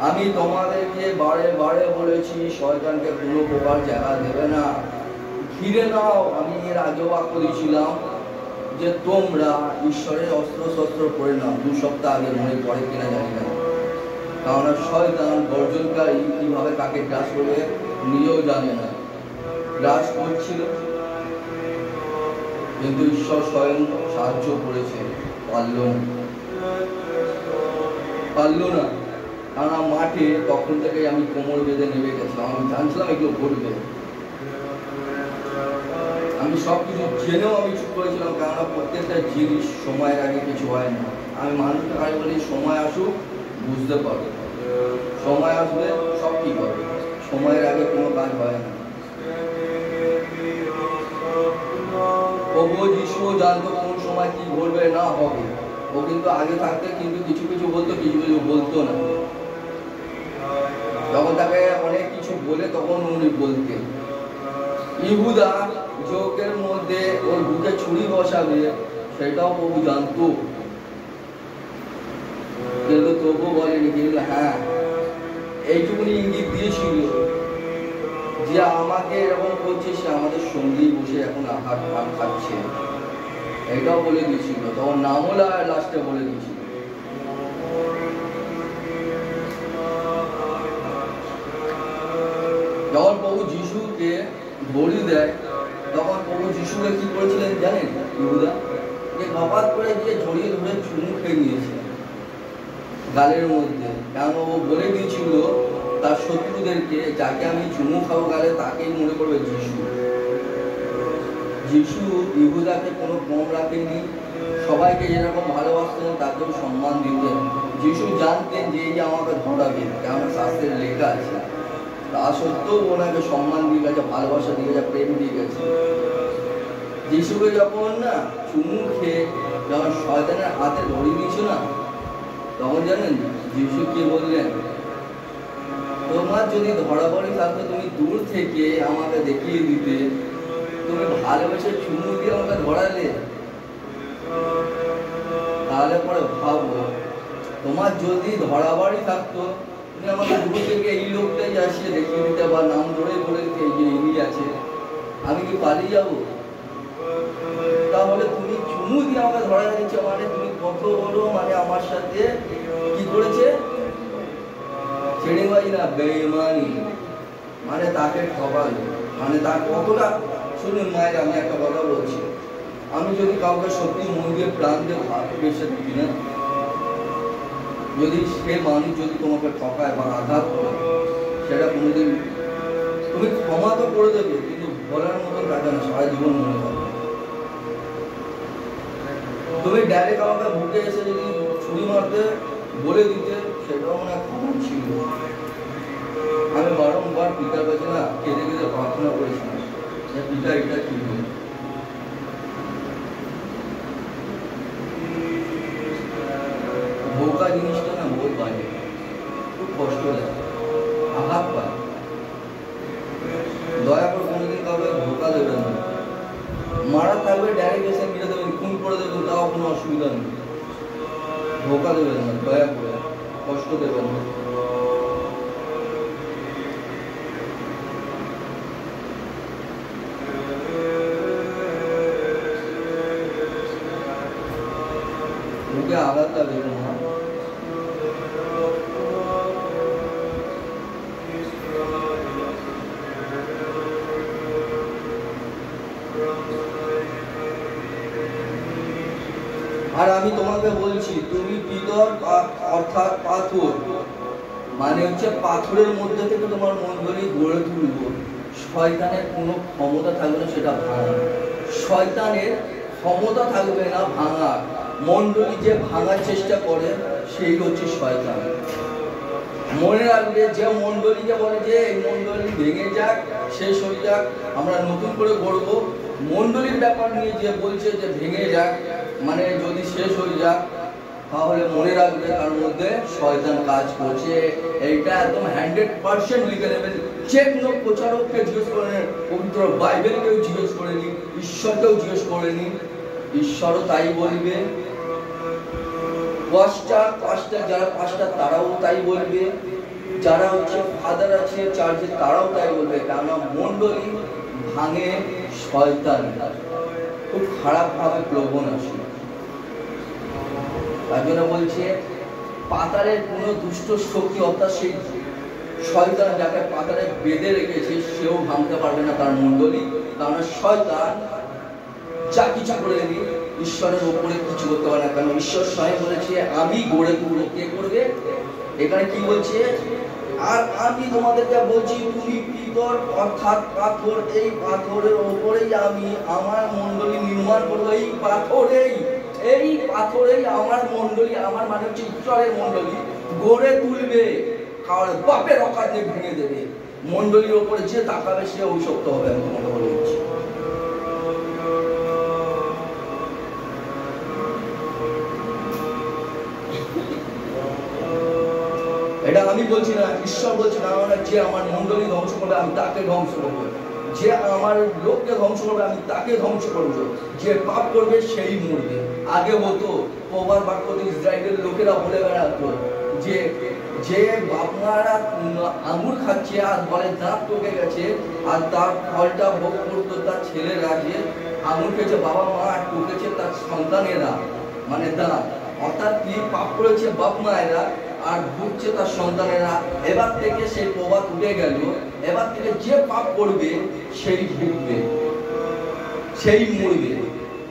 আমি তোমাদেরকে বারে বারে বলেছি শয়তানকে কোনো প্রকার জায়গা দেবে না, ঘিরে নাও। আমি এর আগেও বাক্য দিয়েছিলাম যে তোমরা ঈশ্বরের অস্ত্র শস্ত্র পড়ে নাও। 2 সপ্তাহ আগে মনে পড়ে কিনা জানি না, কারণ শয়তান গর্জনকারী কিভাবে কাকে গ্রাস করবে নিজেও জানে না। গ্রাস করছিল, কিন্তু ঈশ্বর স্বয়ং সাহায্য করেছে, পারল না। কারণ মাঠে তখন থেকে আমি কোমর বেঁধে নেমে গেছিলাম, আমি জানছিলাম এগুলো ঘটবে। আমি সবকিছু জেনেও আমি চুপ করেছিলাম, কেননা প্রত্যেকটা জিনিস সময়ের আগে কিছু হয় না। আমি মানুষকে আগে বলি সময় আসুক, বুঝতে পারবে, সময় আসবে সব ঠিক হবে, সময়ের আগে কোনো কাজ হয় না। প্রভু যিশু জানতো কোন সময় কি ঘটবে না হবে। ও কিন্তু আগে থাকতে কিন্তু কিছু কিছু বলতো, কিছু কিছু বলতো না। যখন তাকে অনেক কিছু বলে তখন উনি বলতেন। ইহুদা যোগের মধ্যে ওর বুকে ছুরি বসাবে সেটাও প্রভু জানতো, কিন্তু তবু বলেনি। কিন্তু হ্যাঁ, এইটুকুনি ইঙ্গিত দিয়েছিল যে আমাকে এরকম করছে, সে আমাদের সঙ্গী বসে এখন আঘাত খাচ্ছে, এটাও বলে দিয়েছিল। তখন নামও লাস্টে বলে দিয়েছিল। যখন প্রভু যিশুকে বলি দেয়, তখন প্রভু যিশুকে কি করেছিলেন জানেন? ইহুদা যে হঠাৎ করে গিয়ে জড়িয়ে ধরে চুমু খেয়ে নিয়েছে গালের মধ্যে। কারণ ও বলে দিয়েছিল তার শত্রুদেরকে, যাকে আমি চুমু খাবো গালে তাকেই মনে করবে যিশু। যিশু ইহুদাকে কোনো কম রাখেননি, সবাইকে যেরকম ভালোবাসতেন তাকেও সম্মান দিতেন। যিশু জানতেন যে এই আমাকে ধরাবে, কেমন শাস্ত্রের লেখা আছে। তা সত্ত্বেও ওনাকে সম্মান দিয়ে গেছে, ভালোবাসা দিয়ে গেছে, প্রেম দিয়ে গেছে। যিশুকে যখন না চুমু খেয়ে যখন শয়তানের হাতে ধরিয়ে দিয়েছিল না, তখন জানেন যিশু কি বললেন? তোমার যদি ধরাধরি থাকতো তুমি দূর থেকে আমাকে দেখিয়ে দিতে, তুমি ভালোবেসে চুমু দিয়ে আমাকে ধরালে, তাহলে পরে ভাবো তোমার যদি ধরাবাড়ি থাকতো তুমি আমাকে দূর থেকে এই লোকটাই আসিয়ে দেখিয়ে দিতে, বা নাম ধরে বলে দিতে এই যে ইনি আছে, আমি কি পালিয়ে যাবো? তাহলে তুমি চুমু দিয়ে আমাকে ধরা দিচ্ছ, মানে তুমি কত বড় মানে আমার সাথে কি করেছে? ছেড়েবাজি না, বেঈমানি, মানে তাকে ঠকালো, মানে তার কতটা। শুনুন মায়ের, আমি একটা কথা বলছি, আমি যদি কাউকে সত্যি মন দিয়ে প্রাণ দিয়ে ভালোবেসে থাকি না, যদি সে মানুষ যদি তোমাকে ঠকায় বা আঘাত করে, সেটা কোনোদিন তুমি ক্ষমা তো করে দেবে, কিন্তু বলার মতন থাকে না, সারা জীবন মনে থাকবে। তুমি ডাইরেক্ট আমাকে বুকে এসে যদি ছুরি মারতে বলে দিতে, সেটাও মনে ক্ষমা ছিল। আমি বারংবার পিতার কাছে না কেঁদে কেঁদে প্রার্থনা করেছিলাম যে পিতা এটা কি হল। ধোকা জিনিসটা না বহুত বাজে, খুব কষ্ট লাগে, আঘাত পায়। দয়া করে কোনোদিন কাউকে ধোকা দেবেন না। মারা থাকবে ডাইরেক্ট এসে মেরে দেবেন, খুন করে দেবেন, তাও কোনো অসুবিধা নেই। ধোকা দেবেন না, দয়া করে কষ্ট দেবেন না। সীতা বেগমা আর আমি তোমাকে বলছি তুমি পিতর অর্থাৎ পাথর, মানে হচ্ছে পাথরের মধ্যে থেকে তোমার মণ্ডলী গড়ে তুলবো। শয়তানের কোনো ক্ষমতা থাকবে না সেটা ভাঙা, শয়তানের ক্ষমতা থাকবে না ভাঙা। মণ্ডলী যে ভাঙার চেষ্টা করে সেই হচ্ছে শয়তান। মনে রাখবে, যে মণ্ডলীকে বলে যে এই মণ্ডলী ভেঙে যাক, শেষ হয়ে যাক, আমরা নতুন করে গড়বো, মণ্ডলীর ব্যাপার নিয়ে যে বলছে যে ভেঙে যাক, মানে যদি শেষ হয়ে যাক, তাহলে মনে রাখবে তার মধ্যে শয়তান কাজ করছে। এইটা একদম 100% লিখে নেবেন। যে কোনো প্রচারককে জিজ্ঞেস করে নিন, পবিত্র বাইবেলকেও জিজ্ঞেস করে নিন, ঈশ্বরকেও জিজ্ঞেস করে নিন, ঈশ্বরও তাই বলবে। পাঁচটা যারা পাঁচটা তারাও তাই বলবে, যারা হচ্ছে ফাদার আছে চার্চে তারাও তাই বলবে। কেননা মণ্ডলী ভাঙে শয়তান, খুব খারাপ ভাবে প্রবণ আসে। তার জন্য বলছে পাতালের কোন দুষ্ট শক্তি অর্থাৎ সেই শয়তান যাকে পাতালে বেঁধে রেখেছে সেও ভাঙতে পারবে না তার মণ্ডলী। কারণ শয়তান যা কিছু করে নি ঈশ্বরের উপরে কিছু করতে পারে না, কারণ ঈশ্বর স্বয়ং বলেছে আমি গড়ে তুলবো। কে করবে? এখানে কি বলছে? আর আমি তোমাদেরকে বলছি তুমি পিতর অর্থাৎ পাথর, এই পাথরের উপরেই আমি আমার মণ্ডলী নির্মাণ করবো। এই পাথরেই আমার মণ্ডলী, আমার মানে হচ্ছে ঈশ্বরের মণ্ডলী গড়ে তুলবে। কারণ বাপের অকাজে ভেঙে দেবে। মণ্ডলীর উপরে যে তাকাবে সে অভিশপ্ত হবে। আমি তোমাকে বলে দিচ্ছি। এটা আমি বলছি না, ঈশ্বর বলছে না, যে আমার মণ্ডলী ধ্বংস করবে আমি তাকে ধ্বংস করবো, যে আমার লোককে ধ্বংস করবে আমি তাকে ধ্বংস করবো, যে পাপ করবে সেই মরবে। আগে হতো প্রবাদ বাক্য ইসরায়েলের লোকেরা বলে বেড়াতো যে যে বাপমারা আঙুর খাচ্ছে আর বলে দাঁত টকে গেছে, আর তার ফলটা ভোগ করতো তার ছেলেরা, যে আঙুর খেয়েছে বাবা মা আর টকেছে তার সন্তানেরা, মানে দাঁত। অর্থাৎ কি পাপ করেছে বাপ মায়েরা আর ভুগছে তার সন্তানেরা। এবার থেকে সেই প্রবাদ উঠে গেল। এবার থেকে যে পাপ করবে সেই ভুগবে, সেই মরবে।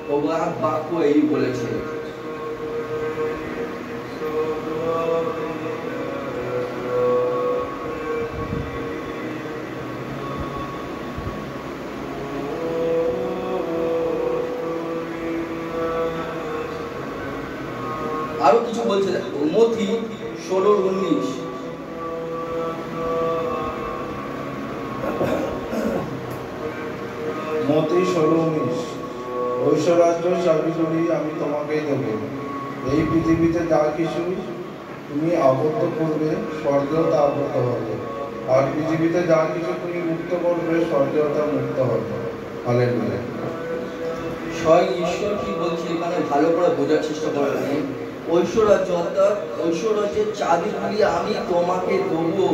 প্রবাদ বাক্য এই বলেছে। আরো কিছু বলছে মথি 16:19। মতি 16:19 ঐশ্বরাজ্য চাবিগুলি আমি তোমাকেই দেব। এই পৃথিবীতে যা কিছু তুমি আবদ্ধ করবে স্বর্গেও তা আবদ্ধ হবে, আর পৃথিবীতে যা কিছু তুমি মুক্ত করবে স্বর্গেও তা মুক্ত হবে। হালেলুয়া। স্বয়ং ঈশ্বর কি বলছে এখানে ভালো করে বোঝার চেষ্টা করবেন। ঐশ্বরাজ্য অর্থাৎ ঐশ্বরাজ্যের চাবিগুলি আমি তোমাকে দেবো,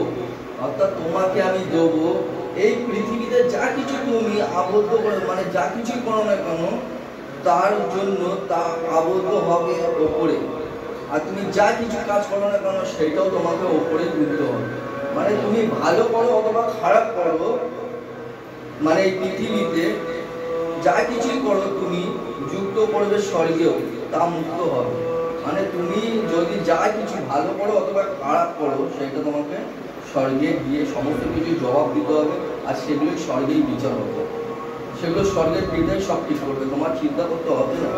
অর্থাৎ তোমাকে আমি দেবো। এই পৃথিবীতে যা কিছু তুমি আবদ্ধ করে, মানে যা কিছুই করো না কেন তার জন্য তা আবদ্ধ হবে ওপরে, আর তুমি যা কিছু কাজ করো না কেন সেটাও তোমাকে ওপরে তুলতে হবে। মানে তুমি ভালো করো অথবা খারাপ করো, মানে এই পৃথিবীতে যা কিছুই করো তুমি যুক্ত করবে স্বর্গেও, তা মুক্ত হবে। মানে তুমি যদি যা কিছু ভালো করো অথবা খারাপ করো সেটা তোমাকে স্বর্গে গিয়ে সমস্ত কিছু জবাব দিতে হবে, আর সেগুলো স্বর্গেই বিচার হবে। সেগুলো স্বর্গের পিতাই সব কিছু করবে, তোমার চিন্তা করতে হবে না।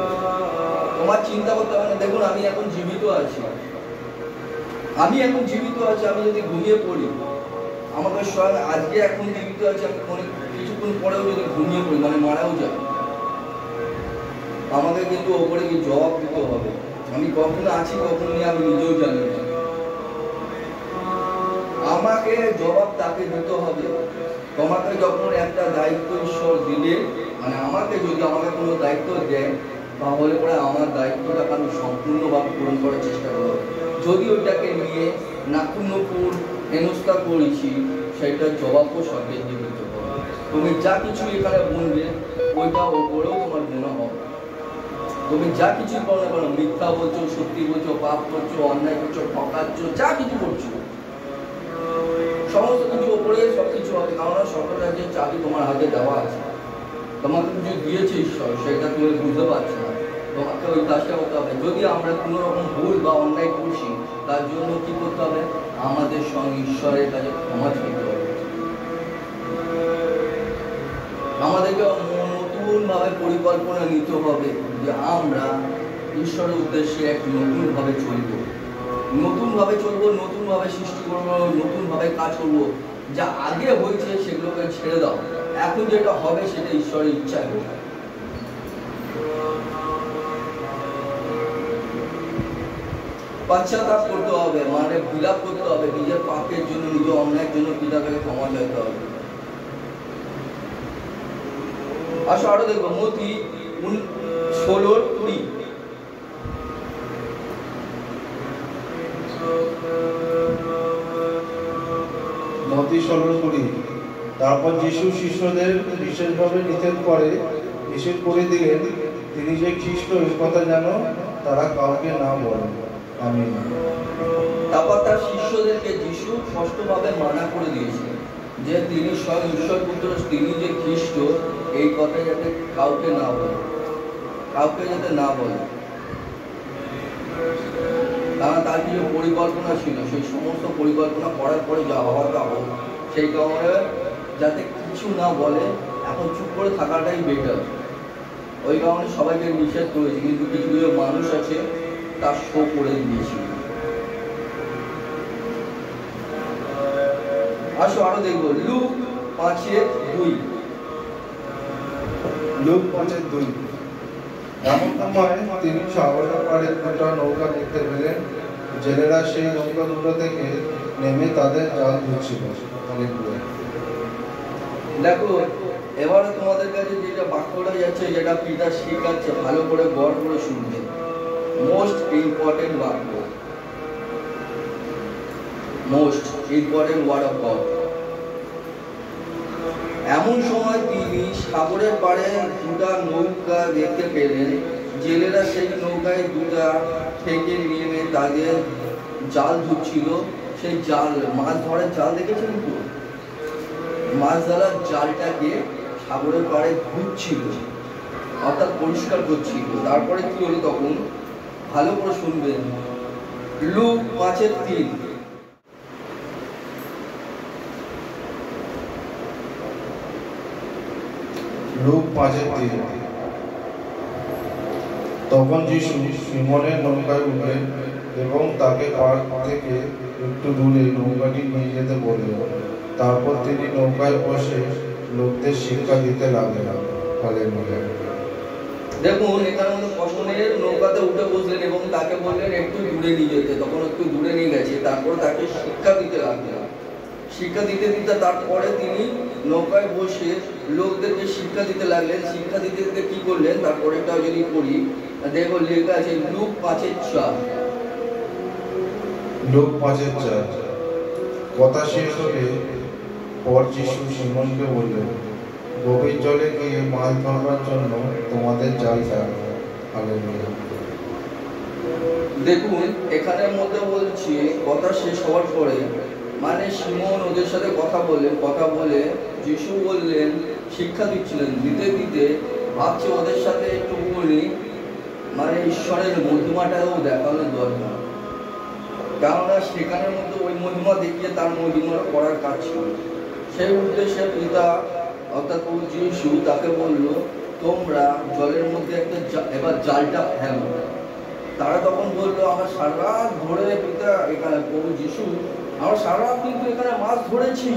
তোমার চিন্তা করতে হবে না। দেখুন আমি এখন জীবিত আছি, আমি যদি ঘুমিয়ে পড়ি, আমাকে স্বয়ং আজকে এখন জীবিত আছে, আমি কিছুক্ষণ পরেও যদি ঘুমিয়ে পড়ি মানে মারাও যায়, আমাকে কিন্তু ওপরে কি জবাব দিতে হবে। আমি কখন আছি কখন নেই আমি নিজেও জানি না, আমাকে জবাব তাকে দিতে হবে। তোমাকে যখন একটা দায়িত্ব ঈশ্বর দিলে, মানে আমাকে যদি আমাকে কোনো দায়িত্ব দেয়, তাহলে পরে আমার দায়িত্বটাকে আমি সম্পূর্ণভাবে পূরণ করার চেষ্টা করব। যদি ওইটাকে নিয়ে নাকুন্নপুর হেনস্থা করেছি, সেটার জবাবও স্বর্গে দিয়ে দিতে হবে। তুমি যা কিছু এখানে বলবে ওইটা ওপরেও তোমার গুণ হবে। তুমি যা কিছু করো না কেন, মিথ্যা বলছো, সত্যি বলছো, পাপ করছো, অন্যায় করছো, ঠকাচ্ছ, যা কিছু করছো, সমস্ত কিছু ওপরে সব কিছু হবে। কারণ সকল রাজ্যের চাবি তোমার হাতে দেওয়া আছে, তোমাকে কিছু দিয়েছে ঈশ্বর, সেটা তুমি বুঝতে পারছো না। তোমাকে ওই কাজটা করতে হবে। যদি আমরা কোনো রকম ভুল বা অন্যায় করছি, তার জন্য কি করতে হবে? আমাদের সঙ্গে ঈশ্বরের কাছে ক্ষমা চাইতে হবে। আমাদেরকে নতুনভাবে পরিকল্পনা নিতে হবে যে আমরা ঈশ্বরের উদ্দেশ্যে এক নতুনভাবে চলবো, নতুনভাবে চলবো, নতুনভাবে সৃষ্টি করবো, নতুনভাবে কাজ করবো। যা আগে হয়েছে সেগুলোকে ছেড়ে দাও, এখন যেটা হবে সেটা ঈশ্বরের ইচ্ছায় হোক। পশ্চাতাপ করতে হবে, মানে বিলাপ করতে হবে, নিজের পাপের জন্য, নিজের অন্যায়ের জন্য পিতাকে ক্ষমা চাইতে হবে। আসো আরো দেখবো মতি 16:20। মতি 16:20। তারপর যিশু শিষ্যদের বিশেষভাবে নিষেধ করে দিলেন, তিনি যে খ্রিস্ট এই কথা যেন তারা কাউকে না বলেন। আমিন। তারপর তার শিষ্যদেরকে যিশু স্পষ্টভাবে মানা করে দিয়েছিলেন যে তিনি স্বয়ং ঈশ্বর পুত্র, তিনি যে খ্রিস্ট, এই কথা যাতে কাউকে না বলে, কাউকে যাতে না বলে। কারণ তার কিছু পরিকল্পনা ছিল, সেই সমস্ত পরিকল্পনা করার পরে যা হওয়ার তা হবে, সেই কারণে যাতে কিছু না বলে, এখন চুপ করে থাকাটাই বেটার। ওই কারণে সবাইকে নিষেধ করেছে, কিন্তু কিছু কিছু মানুষ আছে তার শো করে দিয়েছিল। আসো আরো দেখবো লুক 5:2। লুক 5:2। এমন সময় তিনি সাগরের পাড়ে দুটো নৌকা দেখতে পেলেন। জেলেরা সেই নৌকা দুটো থেকে নেমে তাদের জাল ধুচ্ছিল। দেখো, এবারে তোমাদের কাছে যেটা বাক্যটা যাচ্ছে, যেটা পিতা শিখাচ্ছে, ভালো করে গড় করে শুনবে। মোস্ট ইম্পর্টেন্ট বাক্য, most important word of God. এমন সময় তিনি সাগরের পাড়ে দুটা নৌকা দেখতে পেলেন। জেলেরা সেই নৌকায় দুটা থেকে নেমে তাদের জাল ধুচ্ছিল। সেই জাল, মাছ ধরার জাল দেখেছেন তো, মাছ ধরার জালটাকে সাগরের পাড়ে ধুচ্ছিল, অর্থাৎ পরিষ্কার করছিল। তারপরে কি হলো তখন, ভালো করে শুনবেন। লুক 5:3। লুক 5:3। তখন যিশু সিমনের নৌকায় উঠলেন এবং তাকে পাড় থেকে একটু দূরে নৌকাটি নিয়ে যেতে বললেন। তারপর তিনি নৌকায় বসে লোকদের শিক্ষা দিতে লাগলেন। হালেলুয়া। দেখুন, এখানে কসনের নৌকাতে উঠে বসলেন এবং তাকে বললেন একটু দূরে নিয়ে যেতে। তখন একটু দূরে নিয়ে গেছে, তারপর তাকে শিক্ষা দিতে লাগলেন। শিক্ষা দিতে দিতে তারপরে তিনি নৌকায় বসে লোকদেরকে শিক্ষা দিতে লাগলেন। শিক্ষা দিতে দিতে কি করলেন, তারপরেটা যদি পড়ি, দেখো লেখা আছে লুক 5:4। লুক 5:4। কথা শেষ হলে পর যিশু সিমনকে বললেন, গভীর জলে গিয়ে মাছ ধরবার জন্য তোমাদের জাল ফেলো। হালেলুয়া। দেখুন, এখানের মধ্যে বলছি কথা শেষ হওয়ার পরে, মানে সিমন ওদের সাথে কথা বলে যিশু বললেন, শিক্ষা দিচ্ছিলেন, দিতে দিতে ভাবছে ওদের সাথে একটু বলি, মানে ঈশ্বরের মহিমাটাও দেখানোর দরকার। কেননা সেখানের মধ্যে ওই মহিমা দেখিয়ে তার মহিমা করার কাজ ছিল। সেই উদ্দেশ্যে পিতা অর্থাৎ যিশু তাকে বলল, তোমরা জলের মধ্যে এবার জালটা ফেলো। তারা তখন বললো, আমরা সারা রাত ধরে পিতা এখানে, প্রভু যিশু আমরা সারা রাত কিন্তু এখানে মাছ ধরেছি,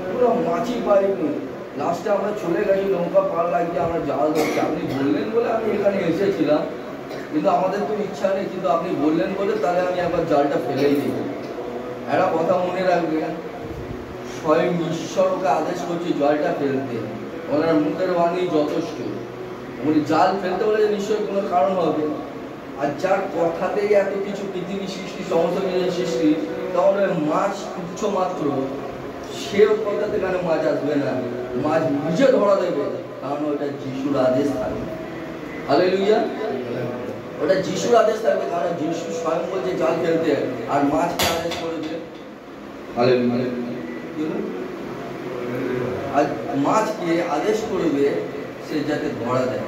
পুরো মাছই পাইনি। লাস্টে আমরা চলে গেছি, নৌকা পার লাগিয়ে আমরা জাল ধরছি। আপনি বললেন বলে আমি এখানে এসেছিলাম, কিন্তু আমাদের তো ইচ্ছা নেই, কিন্তু আপনি বললেন বলে তাহলে আমি একবার জালটা ফেলেই দিই। একটা কথা মনে রাখবেন, স্বয়ং ঈশ্বর ওকে আদেশ করছে জলটা ফেলতে, ওনার মুখের বাণী যথেষ্ট। উনি জাল ফেলতে বলে নিশ্চয়ই কোনো কারণ হবে। আর যার কথাতেই এত কিছু পৃথিবী সৃষ্টি, সমস্ত কিছু সৃষ্টি, তখন মাছ তুচ্ছ মাত্র, সে কথা থেকে মাছ আসবে না, মাছ নিজে ধরা দেবে, কারণ ওটা যিশুর আদেশ থাকবে। হালেলুয়া। ওটা যিশুর আদেশ থাকবে, কারণ যিশু স্বয়ং বলছে জাল ফেলতে, আর মাছকে আদেশ করবে। হালেলুয়া। আর মাছকে আদেশ করবে সে যাতে ধরা দেয়।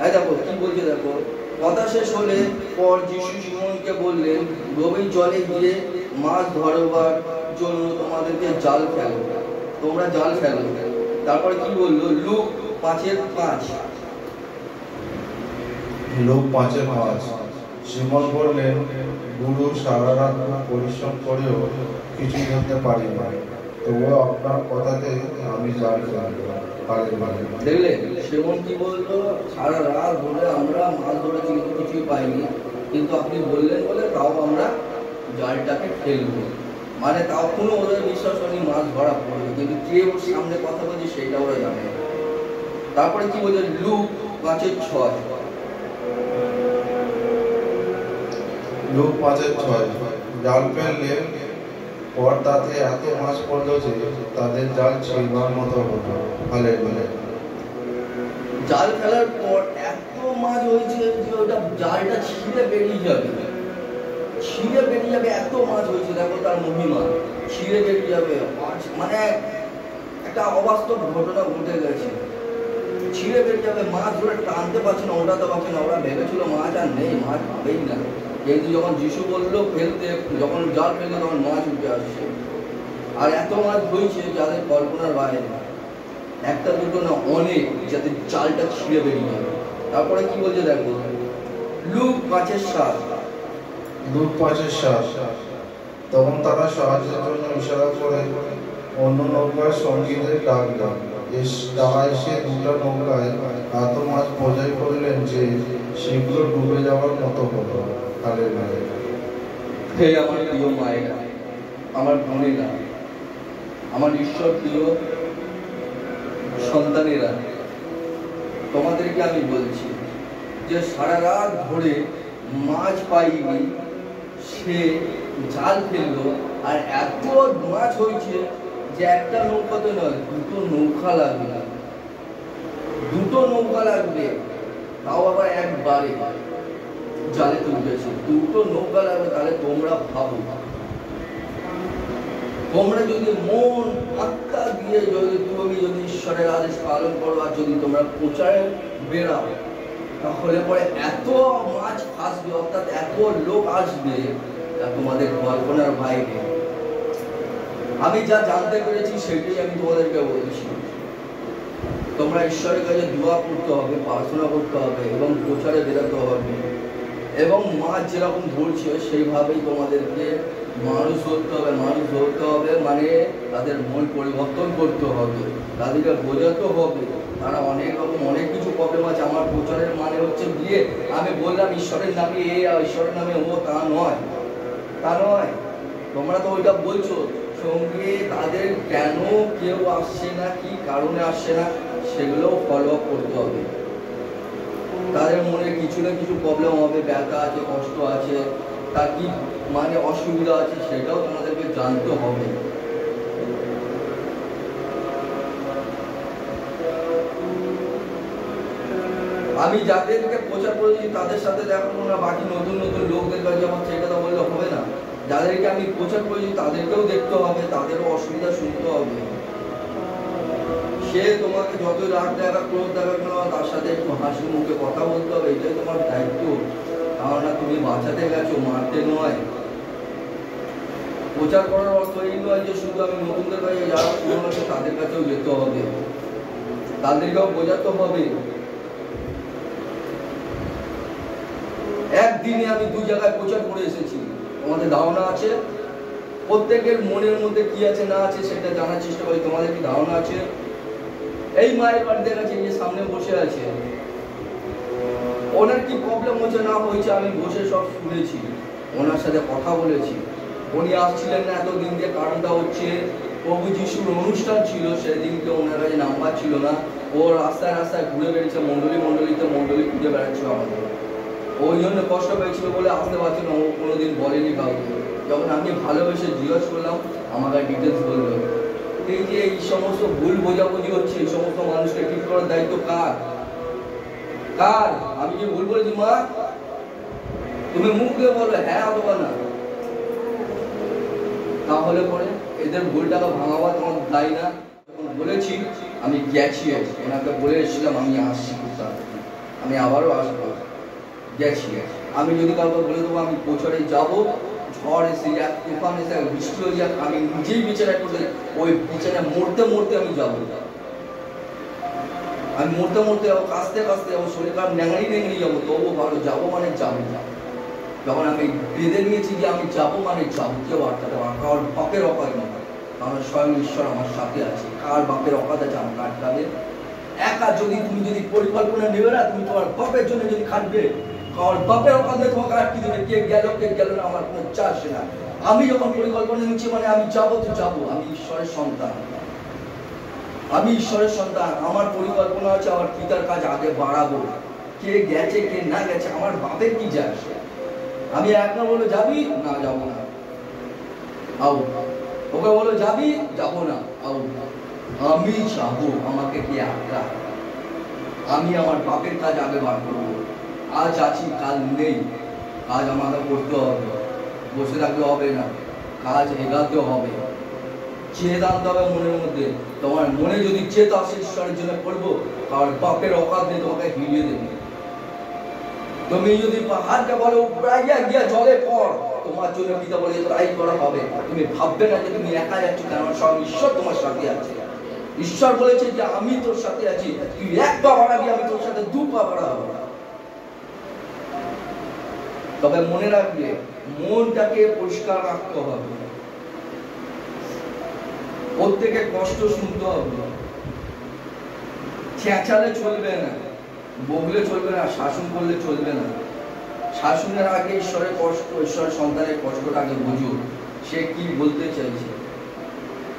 এই দেখো কি বলছে, দেখো কথা শেষ হলে পর যিশু সিমোনকে বললেন, গভীর জলে গিয়ে মাছ ধরবার জন্য তোমাদেরকে জাল ফেলো, তোমরা জাল ফেলো। তারপরে কি বললো? লুক 5:5। লোক 5:5। সিমন বললেন, গুরু, সারা রাত পরিশ্রম করেও কিছু ধরতে পারি না, তবুও আপনার কথাতে আমি জাল ফেলবো। দেখলে সিমন কি বললো? সারা রাত ধরে আমরা মাছ ধরেছি কিন্তু কিছুই পাইনি, কিন্তু আপনি বললেন বলে তাও আমরা জালটাকে ফেলবো। মানে তাও কোনো ওদের বিশ্বাস হয়নি মাছ ধরা পড়বে, কিন্তু কে ওর সামনে কথা বলছে সেটা ওরা জানে। তারপরে কি বলছে? লুক 5:6। লোক 5:6। জাল ফেললে পর তাতে এত মাছ পড়লো যে তাদের জাল ছিঁড়বার মতো হতো। হালেলুয়া। জাল ফেলার পর এত মাছ হয়েছে যে ওটা জালটা ছিঁড়ে বেরিয়ে যাবে, ছিঁড়ে বেরিয়ে যাবে, এত মাছ হয়েছে। দেখো তার মহিমা, ছিঁড়ে বেরিয়ে যাবে। মানে একটা অবাস্তব ঘটনা ঘটে গেছে, ছিঁড়ে বেরিয়ে যাবে। মাছ ধরে টানতে পারছে না, ওঠাতে পারছে না। ওরা ভেবেছিল মাছ আর নেই, মাছ পাবেই না, কিন্তু যখন যিশু বললো ফেলতে, যখন জাল ফেলতে তখন মাছ উঠে আসছে। আর এত মাছ হয়েছে যাদের কল্পনার বাইরে, একটা দুটো না, অনেক, যাতে জালটা ছিঁড়ে বেরিয়ে যাবে। তারপরে কি বলছে দেখো, লুক 5:7। লোক 5:7। তখন তারা সাহায্যের জন্য ইশারা করে অন্য নৌকার সঙ্গীদের ডাকলেন। তারা এসে দুটো নৌকায় এত মাছ বোঝাই করলেন যে সেগুলো ডুবে যাওয়ার মতো হলো। হালেলুয়া। হে আমার প্রিয় মায়েরা, আমার বোনেরা, আমার ঈশ্বর প্রিয় সন্তানেরা, তোমাদেরকে আমি বলছি যে সারা রাত ধরে মাছ পাইনি, সে জাল ফেললো, আর এত মাছ হয়েছে যে একটা নৌকাতে নয়, দুটো নৌকা লাগবে, দুটো নৌকা লাগবে, তাও আবার একবারে জালে তুলতেছে, দুটো নৌকা লাগবে। তাহলে তোমরা ভাবো, তোমরা যদি মন আত্মা দিয়ে তুমি যদি ঈশ্বরের আদেশ পালন করো, আর যদি তোমরা প্রচারে বেরাও, তাহলে পরে এত মাছ আসবে, অর্থাৎ এত লোক আসবে তা তোমাদের কল্পনার বাইরে। আমি যা জানতে পেরেছি সেটাই আমি তোমাদেরকে বলছি। তোমরা ঈশ্বরের কাছে দোয়া করতে হবে, প্রার্থনা করতে হবে, এবং প্রচারে বেরোতে হবে, এবং মাছ যেরকম ধরছে সেইভাবেই তোমাদেরকে মানুষ ধরতে হবে। মানুষ ধরতে হবে মানে তাদের মন পরিবর্তন করতে হবে, তাদেরকে বোঝাতে হবে। তারা অনেক রকম অনেক কিছু প্রবলেম আছে। আমার প্রচারের মানে হচ্ছে গিয়ে আমি বললাম ঈশ্বরের নামে এ, ঈশ্বরের নামে ও, তা নয়, তা নয়। তোমরা তো ওইটা বলছো, সঙ্গে তাদের কেন কেউ আসছে না, কি কারণে আসছে না, সেগুলোও ফলো আপ করতে হবে। তাদের মনে কিছু না কিছু প্রবলেম হবে, ব্যথা আছে, কষ্ট আছে, তার কি মানে অসুবিধা আছে, সেটাও তোমাদেরকে জানতে হবে। আমি যাদেরকে প্রচার করেছি তাদের সাথে দেখাবো না, বাকি নতুন নতুন লোকদের কাছে আমার সেটা তো বললে হবে না। যাদেরকে আমি প্রচার করেছি তাদেরকেও দেখতে হবে, তাদেরও অসুবিধা শুনতে হবে। সে তোমাকে যতই রাগ দেখা, ক্রোধ দেখা কেন, তার সাথে একটু হাসি মুখে কথা বলতে হবে, এটাই তোমার দায়িত্ব। কারণ তুমি বাঁচাতে গেছো, মারতে নয়। প্রচার করার অর্থ এই নয় যে শুধু আমি নতুনদের কাছে, যারা পুরনো আছে তাদের কাছেও যেতে হবে, তাদেরকেও বোঝাতে হবে। একদিনে আমি 2 জায়গায় প্রচার করে এসেছি। তোমাদের ধারণা আছে প্রত্যেকের মনের মধ্যে কি আছে না আছে সেটা জানার চেষ্টা করি। তোমাদের কি ধারণা আছে? এই মায়ের বাড়িতে গেছে, যে সামনে বসে আছে, ওনার কি প্রবলেম হচ্ছে না হয়েছে আমি বসে সব শুনেছি, ওনার সাথে কথা বলেছি। উনি আসছিলেন না এতদিন দিয়ে, কারণটা হচ্ছে প্রভু যিশুর অনুষ্ঠান ছিল সেদিনকে, ওনার কাছে নাম্বার ছিল না। ও রাস্তায় রাস্তায় ঘুরে বেড়েছে, মন্ডলী খুঁজে বেড়াচ্ছিল আমাদের। ওই জন্য কষ্ট পেয়েছিল বলে আসতে পারছিল না, ও কোনোদিন বলেনি কাউকে। যখন আমি ভালোবেসে জিজ্ঞেস করলাম, আমাকে ডিটেলস বললো। এই যে এই সমস্ত ভুল বোঝাবুঝি হচ্ছে, এই সমস্ত মানুষকে ঠিক করার দায়িত্ব কার? কার? আমি কি ভুল বলেছি মা? তুমি মুখ দিয়ে বলো হ্যাঁ অথবা না। তাহলে পরে এদের ভুলটাকে ভাঙাবার তোমার দায়ী না? বলেছি আমি গেছি, ওনাকে বলে এসেছিলাম আমি আসছি, আমি আবারও আসবো, গেছি। আমি যদি কাউকে বলে দেবো আমি বছরে যাবো, ঝড় এসে যাক, তুফান এসে বৃষ্টি হয়ে যাক, আমি নিজেই বিছানায় করতে ওই বিছানায় মরতে মরতে আমি যাবো, আমি মরতে মরতে যাবো, কাঁচতে কাঁচতে যাবো, শরীর খারাপ ন্যাঙাড়ি ন্যাঙড়ি যাবো, তবু ভালো যাবো মানে যাবো। যখন আমি বেঁধে নিয়েছি যে আমি যাবো মানে যাবো, কেউ আটকাতে পারবে না, কারণ বাপের অকাজ নয়, কারণ স্বয়ং ঈশ্বর আমার সাথে আছে। কার বাপের অকাজ আছে আমাকে আটকাবে? একা যদি তুমি যদি পরিকল্পনা নেবে না, তুমি তোমার বাপের জন্য যদি খাটবে, কারণ বাপের অকাজে তোমাকে আটকে দেবে, কে গেল না আমার কোনো চাষ আসে না। আমি যখন পরিকল্পনা নিচ্ছি মানে আমি যাবো তো যাবো, আমি ঈশ্বরের সন্তান, আমি ঈশ্বরের সন্তান, আমার পরিকল্পনা আছে আমার পিতার কাজ আগে বাড়াবো। কে গেছে কে না গেছে আমার বাপের কি যায় আসে? আমি একা বলে যাবি না, যাবো না, আউ। ওকে বলো যাবি, যাবো না, আউ। আমি যাবো, আমাকে কে আটকা? আমি আমার বাপের কাজ আগে বার করবো। আজ আছি কাল নেই, কাজ আমাকে করতে হবে, বসে থাকতে হবে না, কাজ এগাতে হবে, চেয়ে আনতে হবে মনের মধ্যে। তোমার মনে যদি চেত আসে ঈশ্বরের জন্য করবো, কারণ বাপের অকাজ দিয়ে তোমাকে হিলিয়ে দেবে। তুমি যদি পাহাড়টা বলো গিয়া জলে পড়, তোমার জন্য পিতা বলে তাই করা হবে। তুমি ভাববে না যে তুমি একা যাচ্ছ, কারণ স্বয়ং ঈশ্বর তোমার সাথে আছে। ঈশ্বর বলেছে যে আমি তোর সাথে আছি, তুই এক পা বাড়াবি আমি তোর সাথে দু পা বাড়াবো। তবে মনে রাখবে মনটাকে পরিষ্কার রাখতে হবে, প্রত্যেকে কষ্ট শুনতে হবে, চেঁচালে চলবে না, বগলে চলবে না, শাসন করলে চলবে না। শাসনের আগে ঈশ্বরের কষ্ট, ঈশ্বরের সন্তানের কষ্টটা আগে বুঝো, সে কি বলতে চাইছে।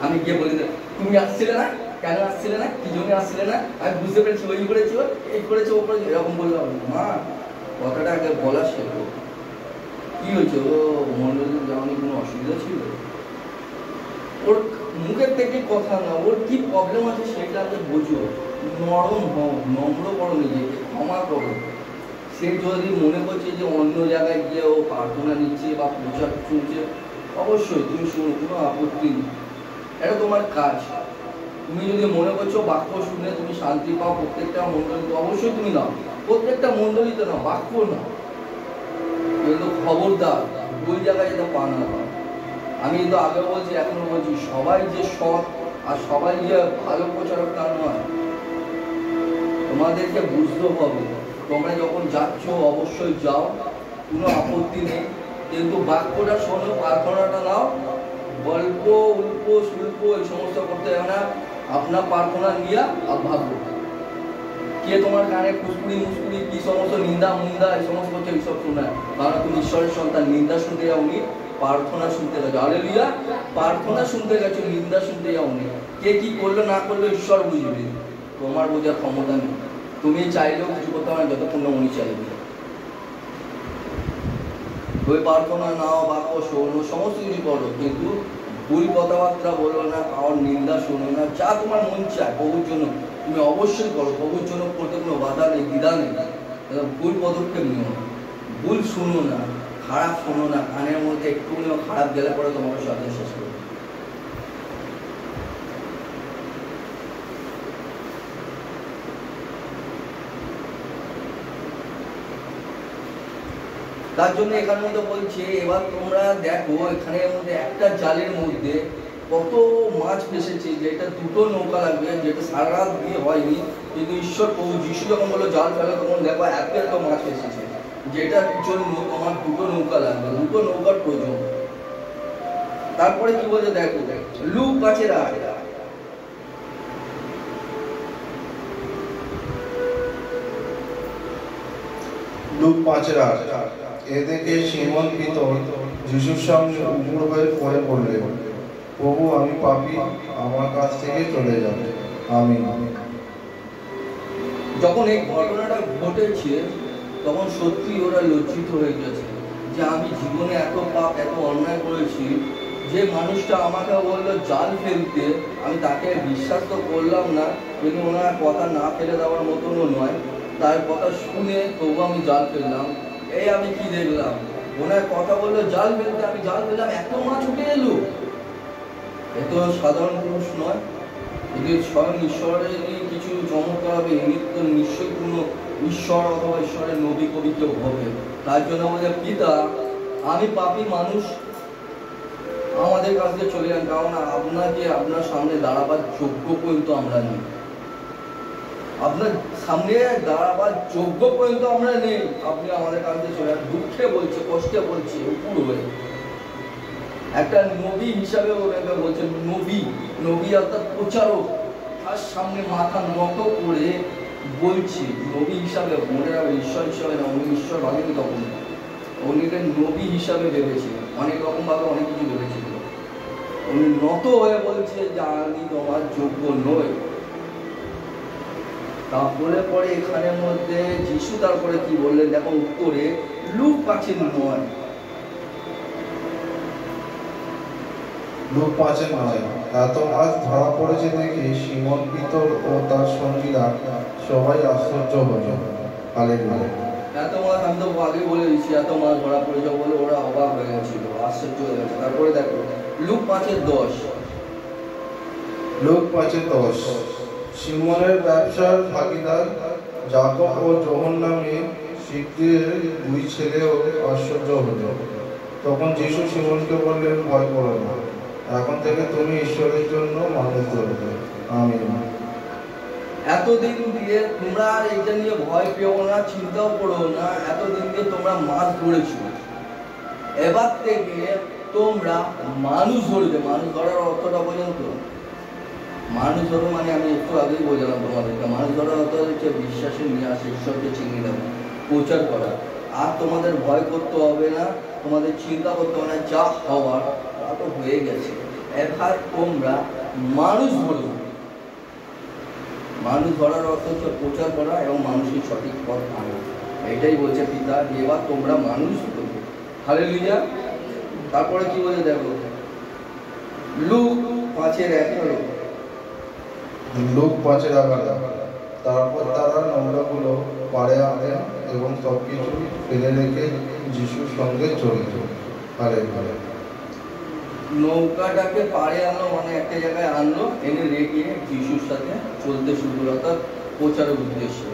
আমি গিয়ে বলি তুমি আসছিলে না, কেন আসছিলে না, কি জন্য আসছিলে না, আমি বুঝতে পেরেছি, ওই করেছি, এই করেছে, ও করেছে, এরকম বললাম। মা কথাটা আগে বলা শেখো। কি হয়েছে, ও মন্ডলীর যেমন কোনো অসুবিধা ছিল, ওর মুখের থেকে কথা না, ওর কি প্রবলেম আছে সেটা আগে বোঝো, নরম হও, নম্র করো, নিজেকে ক্ষমা করো। সে যদি মনে করছে যে অন্য জায়গায় গিয়ে ও প্রার্থনা নিচ্ছে বা প্রচার শুনছে, অবশ্যই তুমি শুনো, কোনো আপত্তি নেই, এটা তোমার কাজ। তুমি যদি মনে করছো বাক্য শুনে তুমি শান্তি পাও প্রত্যেকটা মণ্ডলীতে, অবশ্যই তুমি নাও, প্রত্যেকটা মণ্ডলীতে নাও, বাক্য নাও, কিন্তু খবরদার ওই জায়গায় যেটা পা না পাও। আমি কিন্তু আগে বলছি এখনো বলছি, সবাই যে সৎ আর সবাই যে ভালো প্রচারক তা নয়। তোমাদেরকে বুঝতে হবে, তোমরা যখন যাচ্ছ অবশ্যই যাও, কোনো আপত্তি নেই, কিন্তু বাক্যটা শোনো, প্রার্থনাটা নাও। গল্প উল্প শুল্প এই সমস্ত করতে হবে না, আপনার প্রার্থনা নিয়ে ভাববো। কে তোমার কানে কুসকুড়ি মুসকুড়ি কি সমস্ত নিন্দা মুন্দা এই সমস্ত করছে, এইসব শোনায়, কারণ তুমি ঈশ্বরের সন্তান। নিন্দা শুনতে যাওনি, প্রার্থনা শুনতে গেছো। হালেলুয়া, প্রার্থনা শুনতে গেছো, নিন্দা শুনতে যাওনি। কে কি করলো না করলো ঈশ্বর বুঝবে, তোমার বোঝার ক্ষমতা নেই। তুমি চাইলেও কিছু করতে পারো যতক্ষণ না উনি চাইবে। ওই প্রার্থনা নাও, বাক্য শোনো, সমস্ত কিছু করো, কিন্তু ভুল কথাবার্তা বলো না, কারোর নিন্দা শোনো না। যা তোমার মন চায় প্রভুর জন্য তুমি অবশ্যই করো, প্রভুর জন্য করতে কোনো বাধা নেই, দ্বিধা নেই। ভুল পদক্ষেপ নিও না, ভুল শুনো না, খারাপ শোনো না, কানের মধ্যে একটু খারাপ গেলে পরে তোমাকে সাথে শেষ করবে। তার জন্য এখানের মধ্যে বলছে, এবার তোমরা দেখো এখানের মধ্যে একটা জালের মধ্যে কত মাছ ফেসেছে, যেটা দুটো নৌকা লাগবে, যেটা সারা রাত দিয়ে হয়নি, কিন্তু ঈশ্বর প্রভু যিশু যখন বললো জাল ফেলো, তখন দেখো এত মাছ ফেসেছে, যেটার জন্য তোমার দুটো নৌকা লাগবে, দুটো নৌকার প্রয়োজন। তারপরে কি বলছে দেখো, লুক 5:8, লুক 5:8। এদিকে সিমন পিতর যিশুর সামনে উপুড় হয়ে পড়ে পড়লেন, প্রভু আমি পাপী, আমার কাছ থেকে চলে যান, আমিন। যখন এই ঘটনাটা ঘটেছে তখন সত্যি ওরা লজ্জিত হয়ে গেছে যে আমি জীবনে এত পাপ এত অন্যায় করেছি। যে মানুষটা আমাকে বললো জাল ফেলতে, আমি তাকে বিশ্বাস তো করলাম না, কিন্তু ওনার কথা না ফেলে দেওয়ার মতনও নয়। তার কথা শুনে তবু আমি জাল ফেললাম। এই আমি কি দেখলাম, ওনার কথা বললো জাল ফেলতে, আমি জাল ফেললাম, এত মাছ উঠে এলো। এত সাধারণ পুরুষ নয়, যদি স্বয়ং ঈশ্বরেরই কিছু চমৎকার হবে, ইনি তো নিশ্চয়ই কোনো ঈশ্বর অথবা ঈশ্বরের নবী কবি কেউ হবে। তার জন্য আমাদের পিতা, আমি পাপী মানুষ, আমাদের কাছ থেকে চলে যান, কারণ আপনাকে আপনার সামনে দাঁড়াবার যোগ্য পর্যন্ত আমরা নেই। আপনার সামনে দাঁড়াবার যোগ্য পর্যন্ত আমরা নেই, আপনি আমাদের কাছ থেকে চলে যান। দুঃখে বলছে, কষ্টে বলছে, উপর হয়ে একটা নবী হিসাবে বলছে, নবী অর্থাৎ প্রচারক, তার সামনে মাথা নত করে বলছি নবী হিসাবে। মনে রাখবে, ঈশ্বর হিসাবে না, উনি ঈশ্বর ভাবেনি তখন, উনিকে নবী হিসাবে ভেবেছিলেন, অনেক রকম ভাবে অনেক কিছু ভেবেছিলেন। উনি নত হয়ে বলছে যে আমি তোমার যোগ্য নই। তারপরে পরে এখানের মধ্যে যিশু তারপরে কি বললেন দেখো উত্তরে, লুক 5:9। লুক 5:9। এত মাছ ধরা পড়েছে দেখে সিমন পিতর ও তার সঙ্গীরা সবাই আশ্চর্য হল। হালেলুয়া। এত মাছ, আমি তো আগে বলে দিচ্ছি, এত মাছ ধরা পড়েছে বলে ওরা অবাক হয়ে গেছিল, আশ্চর্য হয়ে গেছে। তারপরে দেখো লুক 5:10। লুক 5:10। সিমনের ব্যবসার ভাগীদার যাকব ও যোহন নামে শিগগির দুই ছেলেও আশ্চর্য হল। তখন যিশু সিমনকে বললেন, ভয় করো না, এখন থেকে তুমি ঈশ্বরের জন্য মানুষ ধরবে। আমিন। এতদিন দিয়ে তোমরা আর এটা নিয়ে ভয় পেও না, চিন্তাও করো না। এতদিন দিয়ে তোমরা মাছ ধরেছো, এবার থেকে তোমরা মানুষ ধরবে। মানুষ ধরার অর্থটা পর্যন্ত, মানুষ ধরো মানে আমি একটু আগেই বোঝালাম তোমাদেরকে, মানুষ ধরার অর্থ হচ্ছে বিশ্বাসে নিয়ে আসে, ঈশ্বরকে চিনিয়ে দেওয়া, প্রচার করা। আর তোমাদের ভয় করতে হবে না, তোমাদের চিন্তা করতে হবে না, যা হওয়ার তা তো হয়ে গেছে। এবার তোমরা মানুষ ধরো। মানুষ ধরার অর্থ হচ্ছে প্রচার করা এবং মানুষের সঠিক পথ আনা। এটাই বলছে পিতা, এবার তোমরা মানুষ ধরো। হালেলুয়া। তারপরে কি বলে দেখো লুক 5:11। লুক 5:11। তারপর তারা নৌকাগুলো পাড়ে আনেন এবং সবকিছু ফেলে রেখে যিশুর সঙ্গে চলে যায়। হালেলুয়া। নৌকাটাকে পাড়ে আনলো মানে একটা জায়গায় আনলো, এনে রেখে যিশুর সাথে চলতে শুরু করলো, অর্থাৎ প্রচারের উদ্দেশ্যে।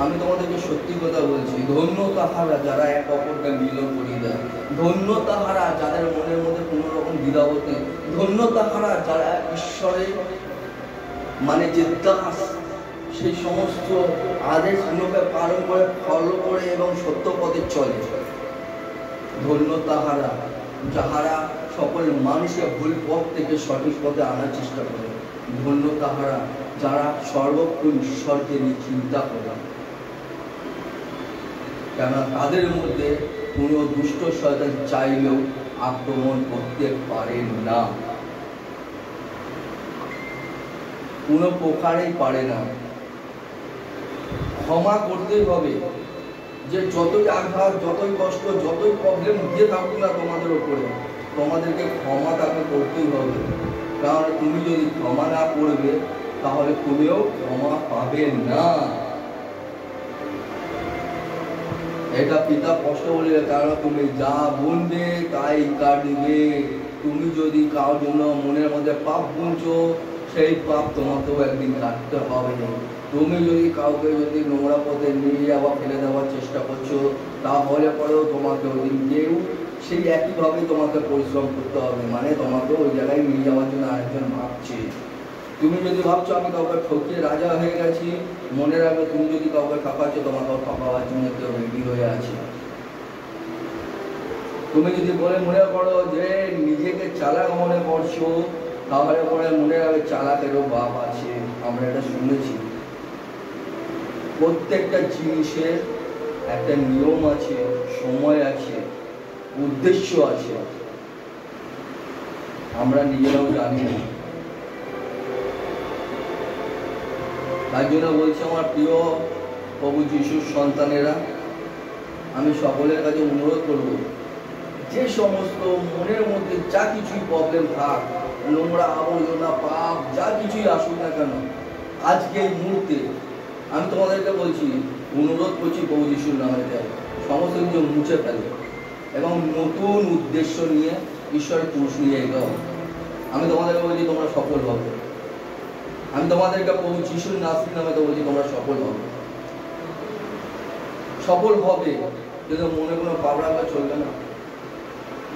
আমি তোমাদেরকে সত্যি কথা বলছি, ধন্য তাহারা যারা এক অপরকে মিলন করিয়ে দেয়, ধন্য তাহারা যাদের মনের মধ্যে কোনো রকম দ্বিধাবোধ নেই, ধন্য তাহারা যারা ঈশ্বরের মানে যে দাস, সেই সমস্ত আদেশগুলোকে পালন করে, ফলো করে এবং সত্য পথে চলে। ধন্য তাহারা যাহারা সকল মানুষকে ভুল পথ থেকে সঠিক পথে আনার চেষ্টা করে। ধন্য তাহারা যারা সর্বক্ষণ ঈশ্বরকে নিয়ে চিন্তা করে, কেন তাদের মধ্যে কোনো দুষ্ট শয়তান চাইলেও আক্রমণ করতে পারে না, কোনো প্রকারেই পারে না। ক্ষমা করতেই হবে, যে যতই আঘাত, যতই কষ্ট, যতই প্রবলেম দিয়ে থাকুক না তোমাদের উপরে, তোমাদেরকে ক্ষমা তাকে করতেই হবে। কারণ তুমি যদি ক্ষমা না করবে তাহলে তুমিও ক্ষমা পাবে না। এটা পিতা কষ্ট বলে, কারণ তুমি যা বুনবে তাই কাটবে। তুমি যদি কারোর জন্য মনের মধ্যে পাপ বুনছো, সেই পাপ তোমাকেও একদিন কাটতে হবে। তুমি যদি কাউকে যদি নোংরা পথে নিয়ে যাওয়া, ফেলে দেওয়ার চেষ্টা করছো, তাহলে পরেও তোমাকে ওই দিন কেউ সেই একইভাবে তোমাকে পরিশ্রম করতে হবে, মানে তোমাকে ওই জায়গায় নিয়ে যাওয়ার জন্য আরেকজন ভাবছে। তুমি যদি ভাবছো আমি কাউকে ঠকিয়ে রাজা হয়ে গেছি, মনে রাখবে তুমি যদি কাউকে ঠকাচ্ছ, তোমাকেও ঠকাবার জন্য কেউ রেডি হয়ে আছে। তুমি যদি মনে করো যে নিজেকে চালাক মনে করছো, তাহলে পরে মনে রাখবে চালাকেরও বাপ আছে। আমরা এটা শুনেছি। প্রত্যেকটা জিনিসের একটা নিয়ম আছে, সময় আছে, উদ্দেশ্য আছে, আমরা নিজেরাও জানি না। তাই জন্য বলছি আমার প্রিয় প্রভু যিশুর সন্তানেরা, আমি সকলের কাছে অনুরোধ করব, যে সমস্ত মনের মধ্যে যা কিছুই প্রবলেম থাক, নোংরা আবর্জনা, পাপ, যা কিছুই আসুক না কেন, আজকে এই মুহূর্তে আমি তোমাদেরকে বলছি, অনুরোধ করছি প্রভু যিশুর নামে সমস্ত কিছু মুছে ফেলে এবং নতুন উদ্দেশ্য নিয়ে ঈশ্বরের পুরুষ নিয়ে এগাও। আমি তোমাদেরকে বলছি তোমরা সফল হবে। আমি তোমাদেরকে প্রভু যিশুর নাসির নামে তো বলছি তোমরা সফল হবে। সফল হবে, কিন্তু মনে কোনো পাপ রাখা চলবে না।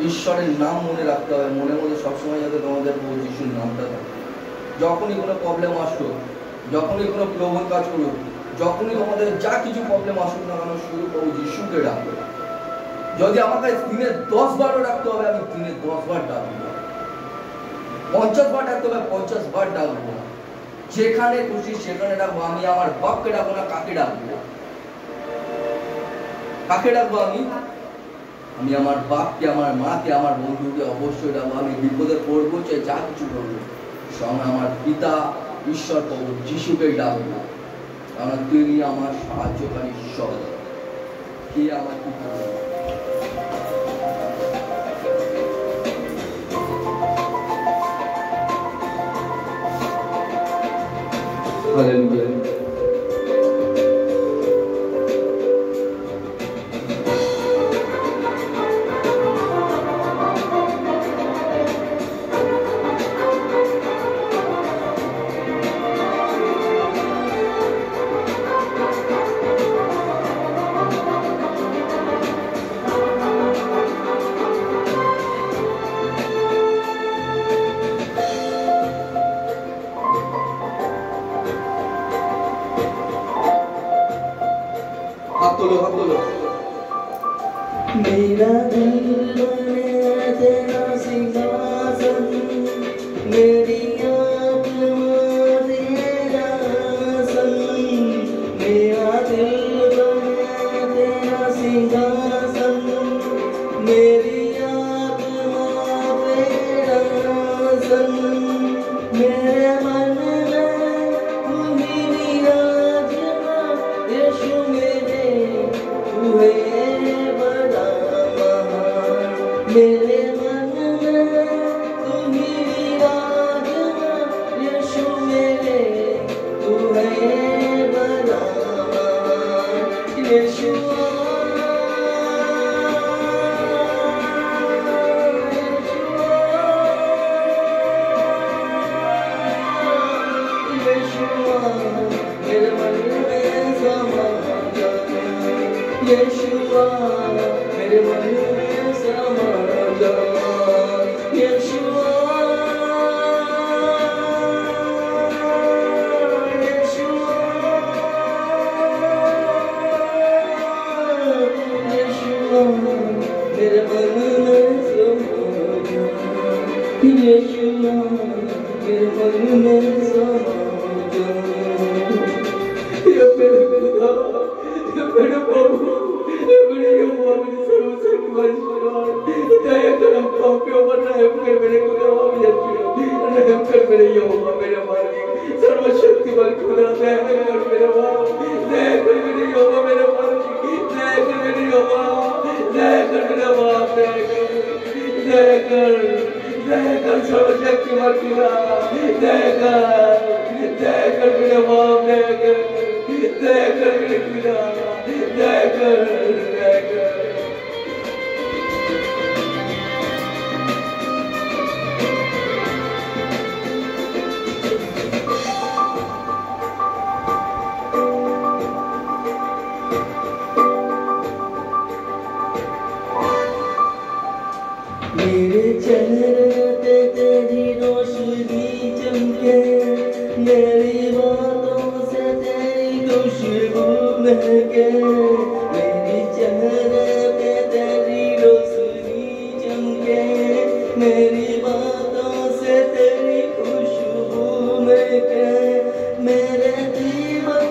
ঈশ্বরের নাম মনে রাখতে হবে, মনের মধ্যে সবসময় যাতে তোমাদের প্রভু যিশুর নামটা থাকে। যখনই কোনো প্রবলেম আসুক, যখনই কোনো প্রবল কাজ করুক, যখনই তোমাদের যা কিছু প্রবলেম আসুক না কেন, শুধু প্রভু যিশুকে ডাকবে। যদি আমাকে দিনে 10 বারও ডাকতে হবে, আমি দিনে 10 বার ডাকবো। 50 বার ডাকতে হবে, 50 বার ডাকবো। যেখানে খুশি সেখানে ডাকবো। আমি আমার বাপকে ডাকবো না, কাকে ডাকবো? কাকে ডাকবো আমি? আমি আমার বাপকে, আমার মাকে, আমার বন্ধুকে অবশ্যই ডাকবো। আমি বিপদে পড়বো, চাই যা কিছু করবো, সঙ্গে আমার পিতা ঈশ্বর প্রভু যিশুকে ডাকবো। কারণ তিনি আমার সাহায্যকারী ঈশ্বর। কে আমার কি করবে? Hallelujah. मेरा दिल बने तेरा सिंहासन, मेरी आत्मा तेरा सन। मेरा दिल बने तेरा सिंहासन, मेरी आत्मा तेरा सन। मेरे मन में तू ही विराजमा, यीशु मेरे तू है बड़ा महान। मेरे मन में तू ही विराजमा, यीशु मेरे तू है बड़ा महान। यीशु मेरे मन में समा जा, यीशुआ मेरे मन में समा जा, यीशुआ यीशुआ यीशुआ मेरे मन में समा जा, यीशुआ मेरे मन में समा जा। मेरे प्रभु, मेरे यहोवा, मेरे सर्वशक्तिमान ईश्वर, दया कर हम पापियों पर, रहम कर मेरे खुदा, रहम कर मेरे यहोवा, मेरे मालिक, सर्वशक्तिमान खुदा, दया कर मेरे बाप, दया कर मेरे यहोवा, मेरे मालिक, दया कर मेरे यहोवा, दया कर मेरे बाप, दया कर सर्वशक्तिमान खुदा, दया कर मेरे बाप, दया कर मेरे खुदा, दया कर। मेरे चेहरे पे तेरी रोशनी चमके, मेरी बातों से तेरी खुशबू महके। मेरे चेहरे पे तेरी रोशनी चमके, मेरी बातों से तेरी खुशबू महके। मेरे जीवन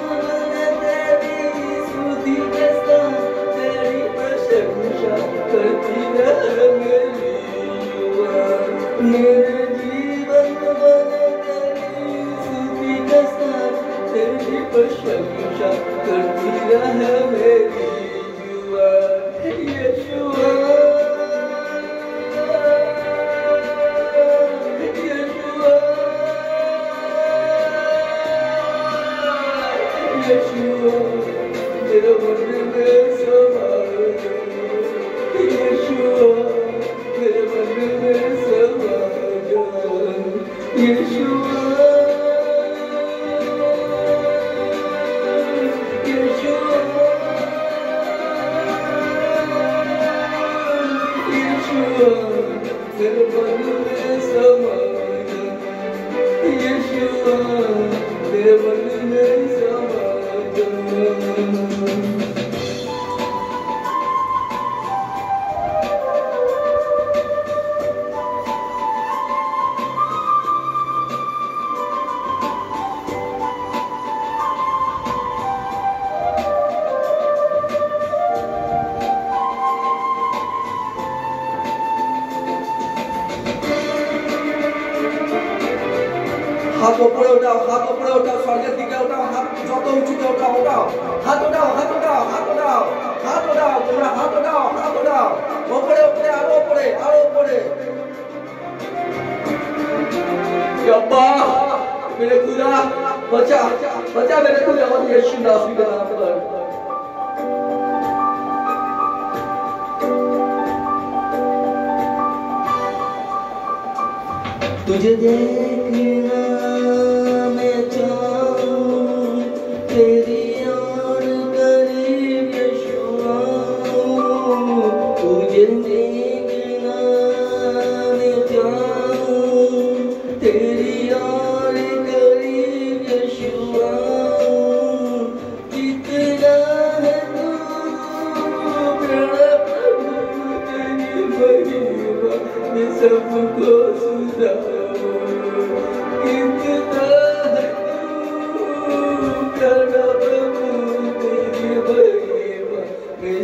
में तेरी स्तुति के साथ तेरी प्रशंसा करती रहे मेरी युवा। मेरे जीवन में तेरी स्तुति के साथ तेरी प्रशंसा करती रहे मेरी मेरे मन में समा जा यीशुआ मेरे मन में समा जा हाथ ऊपर उठाओ स्वर्गेर दिके उठाओ हाथ যত উঁচুতে উঠাও হাত উঠাও তোমরা হাত উঠাও উপরে আরো উপরে अब्बा मेरे खुदा बचा मेरे खुदा और यीशु नाम के नाम पर तुझे देखना मैं चाहूं तेरी और करीब यीशुआ तुझे देखना मैं चाहूं तेरी और करीब यीशुआ जितना है तू प्यारा प्रभु तेरी महिमा मैं सबको सुधारूं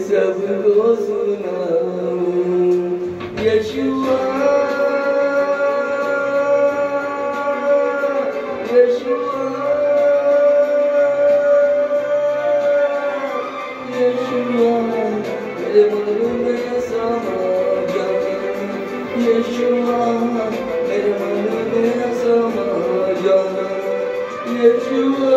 सबको सुनाऊं यीशुआ मेरे मन में समा जा यीशुआ मेरे मन में समा जा यीशुआ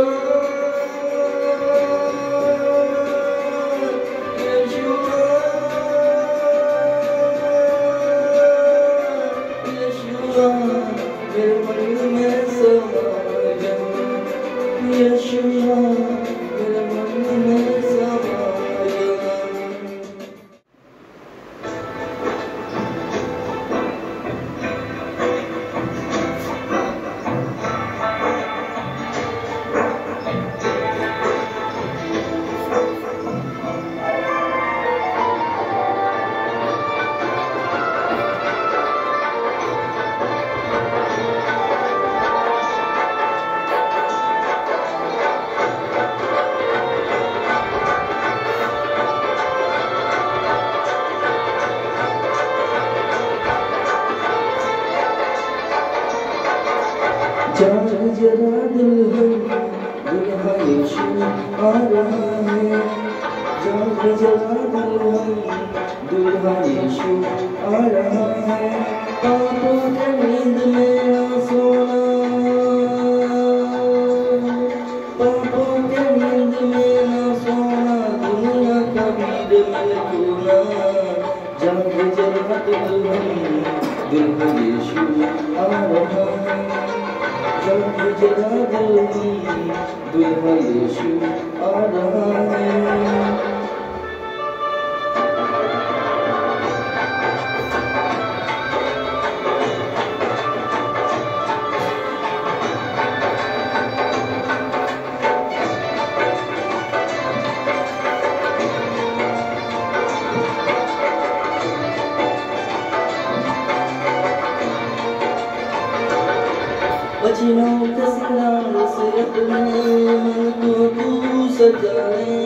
जरा दुल्हन दुल्हा यीशु आ रहा है जरा दुल्हन दुल्हा यीशु आ रहा है पापों के नींद में ना सोना पापों के नींद में ना सोना दुनिया का भीड़ में खोना जरा दुल्हन दुल्हा यीशु आ रहा है जरा दुल्हन दुल्हा यीशु आ रहा है बचनों के सिंगार से अपने मन को तू सजाए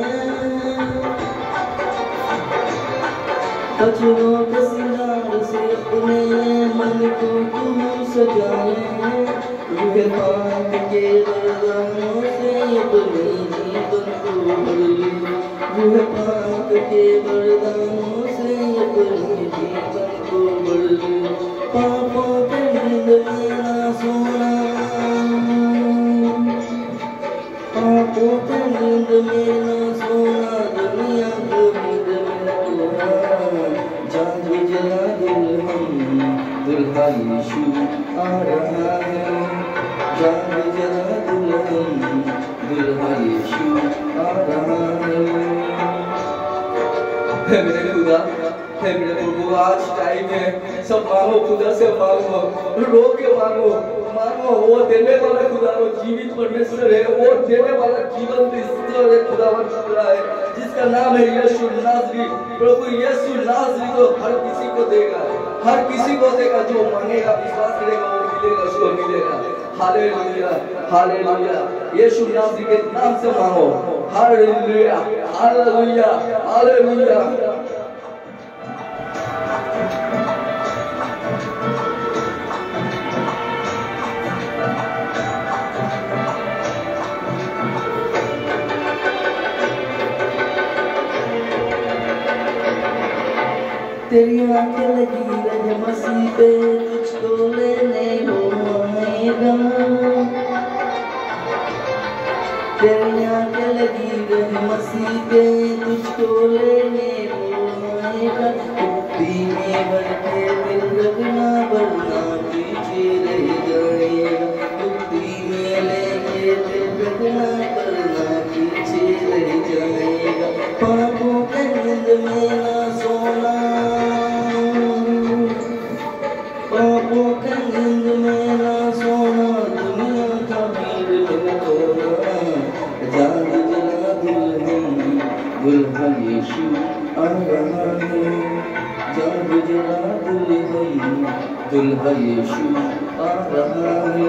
बचनों के सिंगार से अपने मन को तू सजाए रूह पाक के वरदानों से अपने जीवन को भर ले रूह पाक के वरदानों से अपने जीवन को भर ले पापों के नींद में ना सोना पापों के नींद में ना सोना दुनिया को नींद में खोना जाग जरा दुल्हन दुल्हा यीशु आ रहा है जाग जरा दुल्हन दुल्हा यीशु आ रहा है मेरे खुदा है मेरे प्रभु आज टाइम है सब मांगो खुदा से मांगो रो के मांगो मांगो वो देने वाला खुदा वो जीवित परमेश्वर है वो देने वाला जीवन ईश्वर है खुदावन खुदा है जिसका नाम है यीशु नाज़री प्रभु यीशु नाज़री को हर किसी को देगा हर किसी को देगा जो मांगेगा विश्वास करेगा वो मिलेगा उसको मिलेगा हालेलुया हालेलुया यीशु नाज़री के नाम से मांगो हालेलुया हालेलुया हालेलुया तेरी आंखें लगी रहे मसीह पे तुझको लेने वो आएगा तेरी आंखें लगी रहे मसीह पे तुझको लेने वो आएगा कुत्ती में बढ़ के दिल रखना वरना पीछे रह जाएगा कुत्ती में लेके दिल रखना वरना पीछे रह जाएगा पापों के नींद में ना सोना पापों के नींद में ना सोना दुनिया का भीड़ में खोना जाग जला दुल्हन यीशु आ रहा है जाग जला दुल्हन यीशु आ रहा है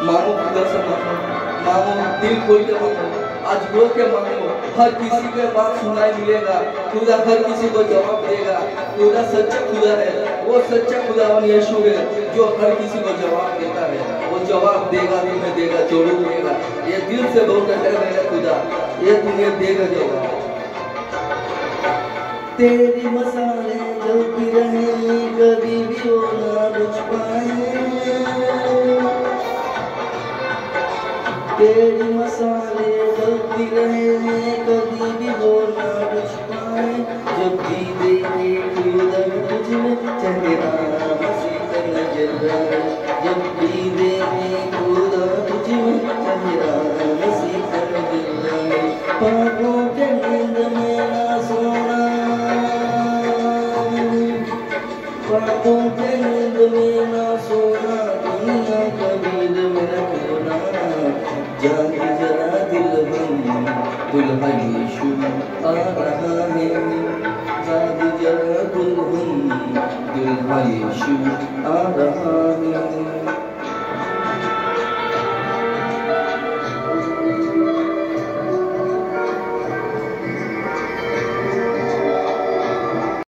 मांगो खुदा से मांगो दिल खोल के मांगो आज रो के मांगो हर किसी के बात सुनाई मिलेगा खुदा हर किसी को जवाब देगा खुदा सच्चा खुदा है वो सच्चा खुदावन यीशु है जो हर किसी को जवाब देता है वो जवाब देगा तुम्हें देगा जरूर देगा ये दिल से बोल रहा है मेरा खुदा ये तुम्हें देगा देगा तेरी मसाले जलती रहे कभी भी वो ना बुझ पाए तेरी मसाले जलती रहे कभी भी वो ना बुझ पाए जब भी देखे खुदा तुझमें चेहरा मसीह का नजर आए जब भी देखे खुदा तुझमें चेहरा मसीह का नजर आए पापों के नींद में ना सोना पापों के नींद में ना सोना दुनिया का भीड़ में रखना जाग जरा दुल्हन यीशु आ रहा है जाग जरा दुल्हन यीशु आ रहा है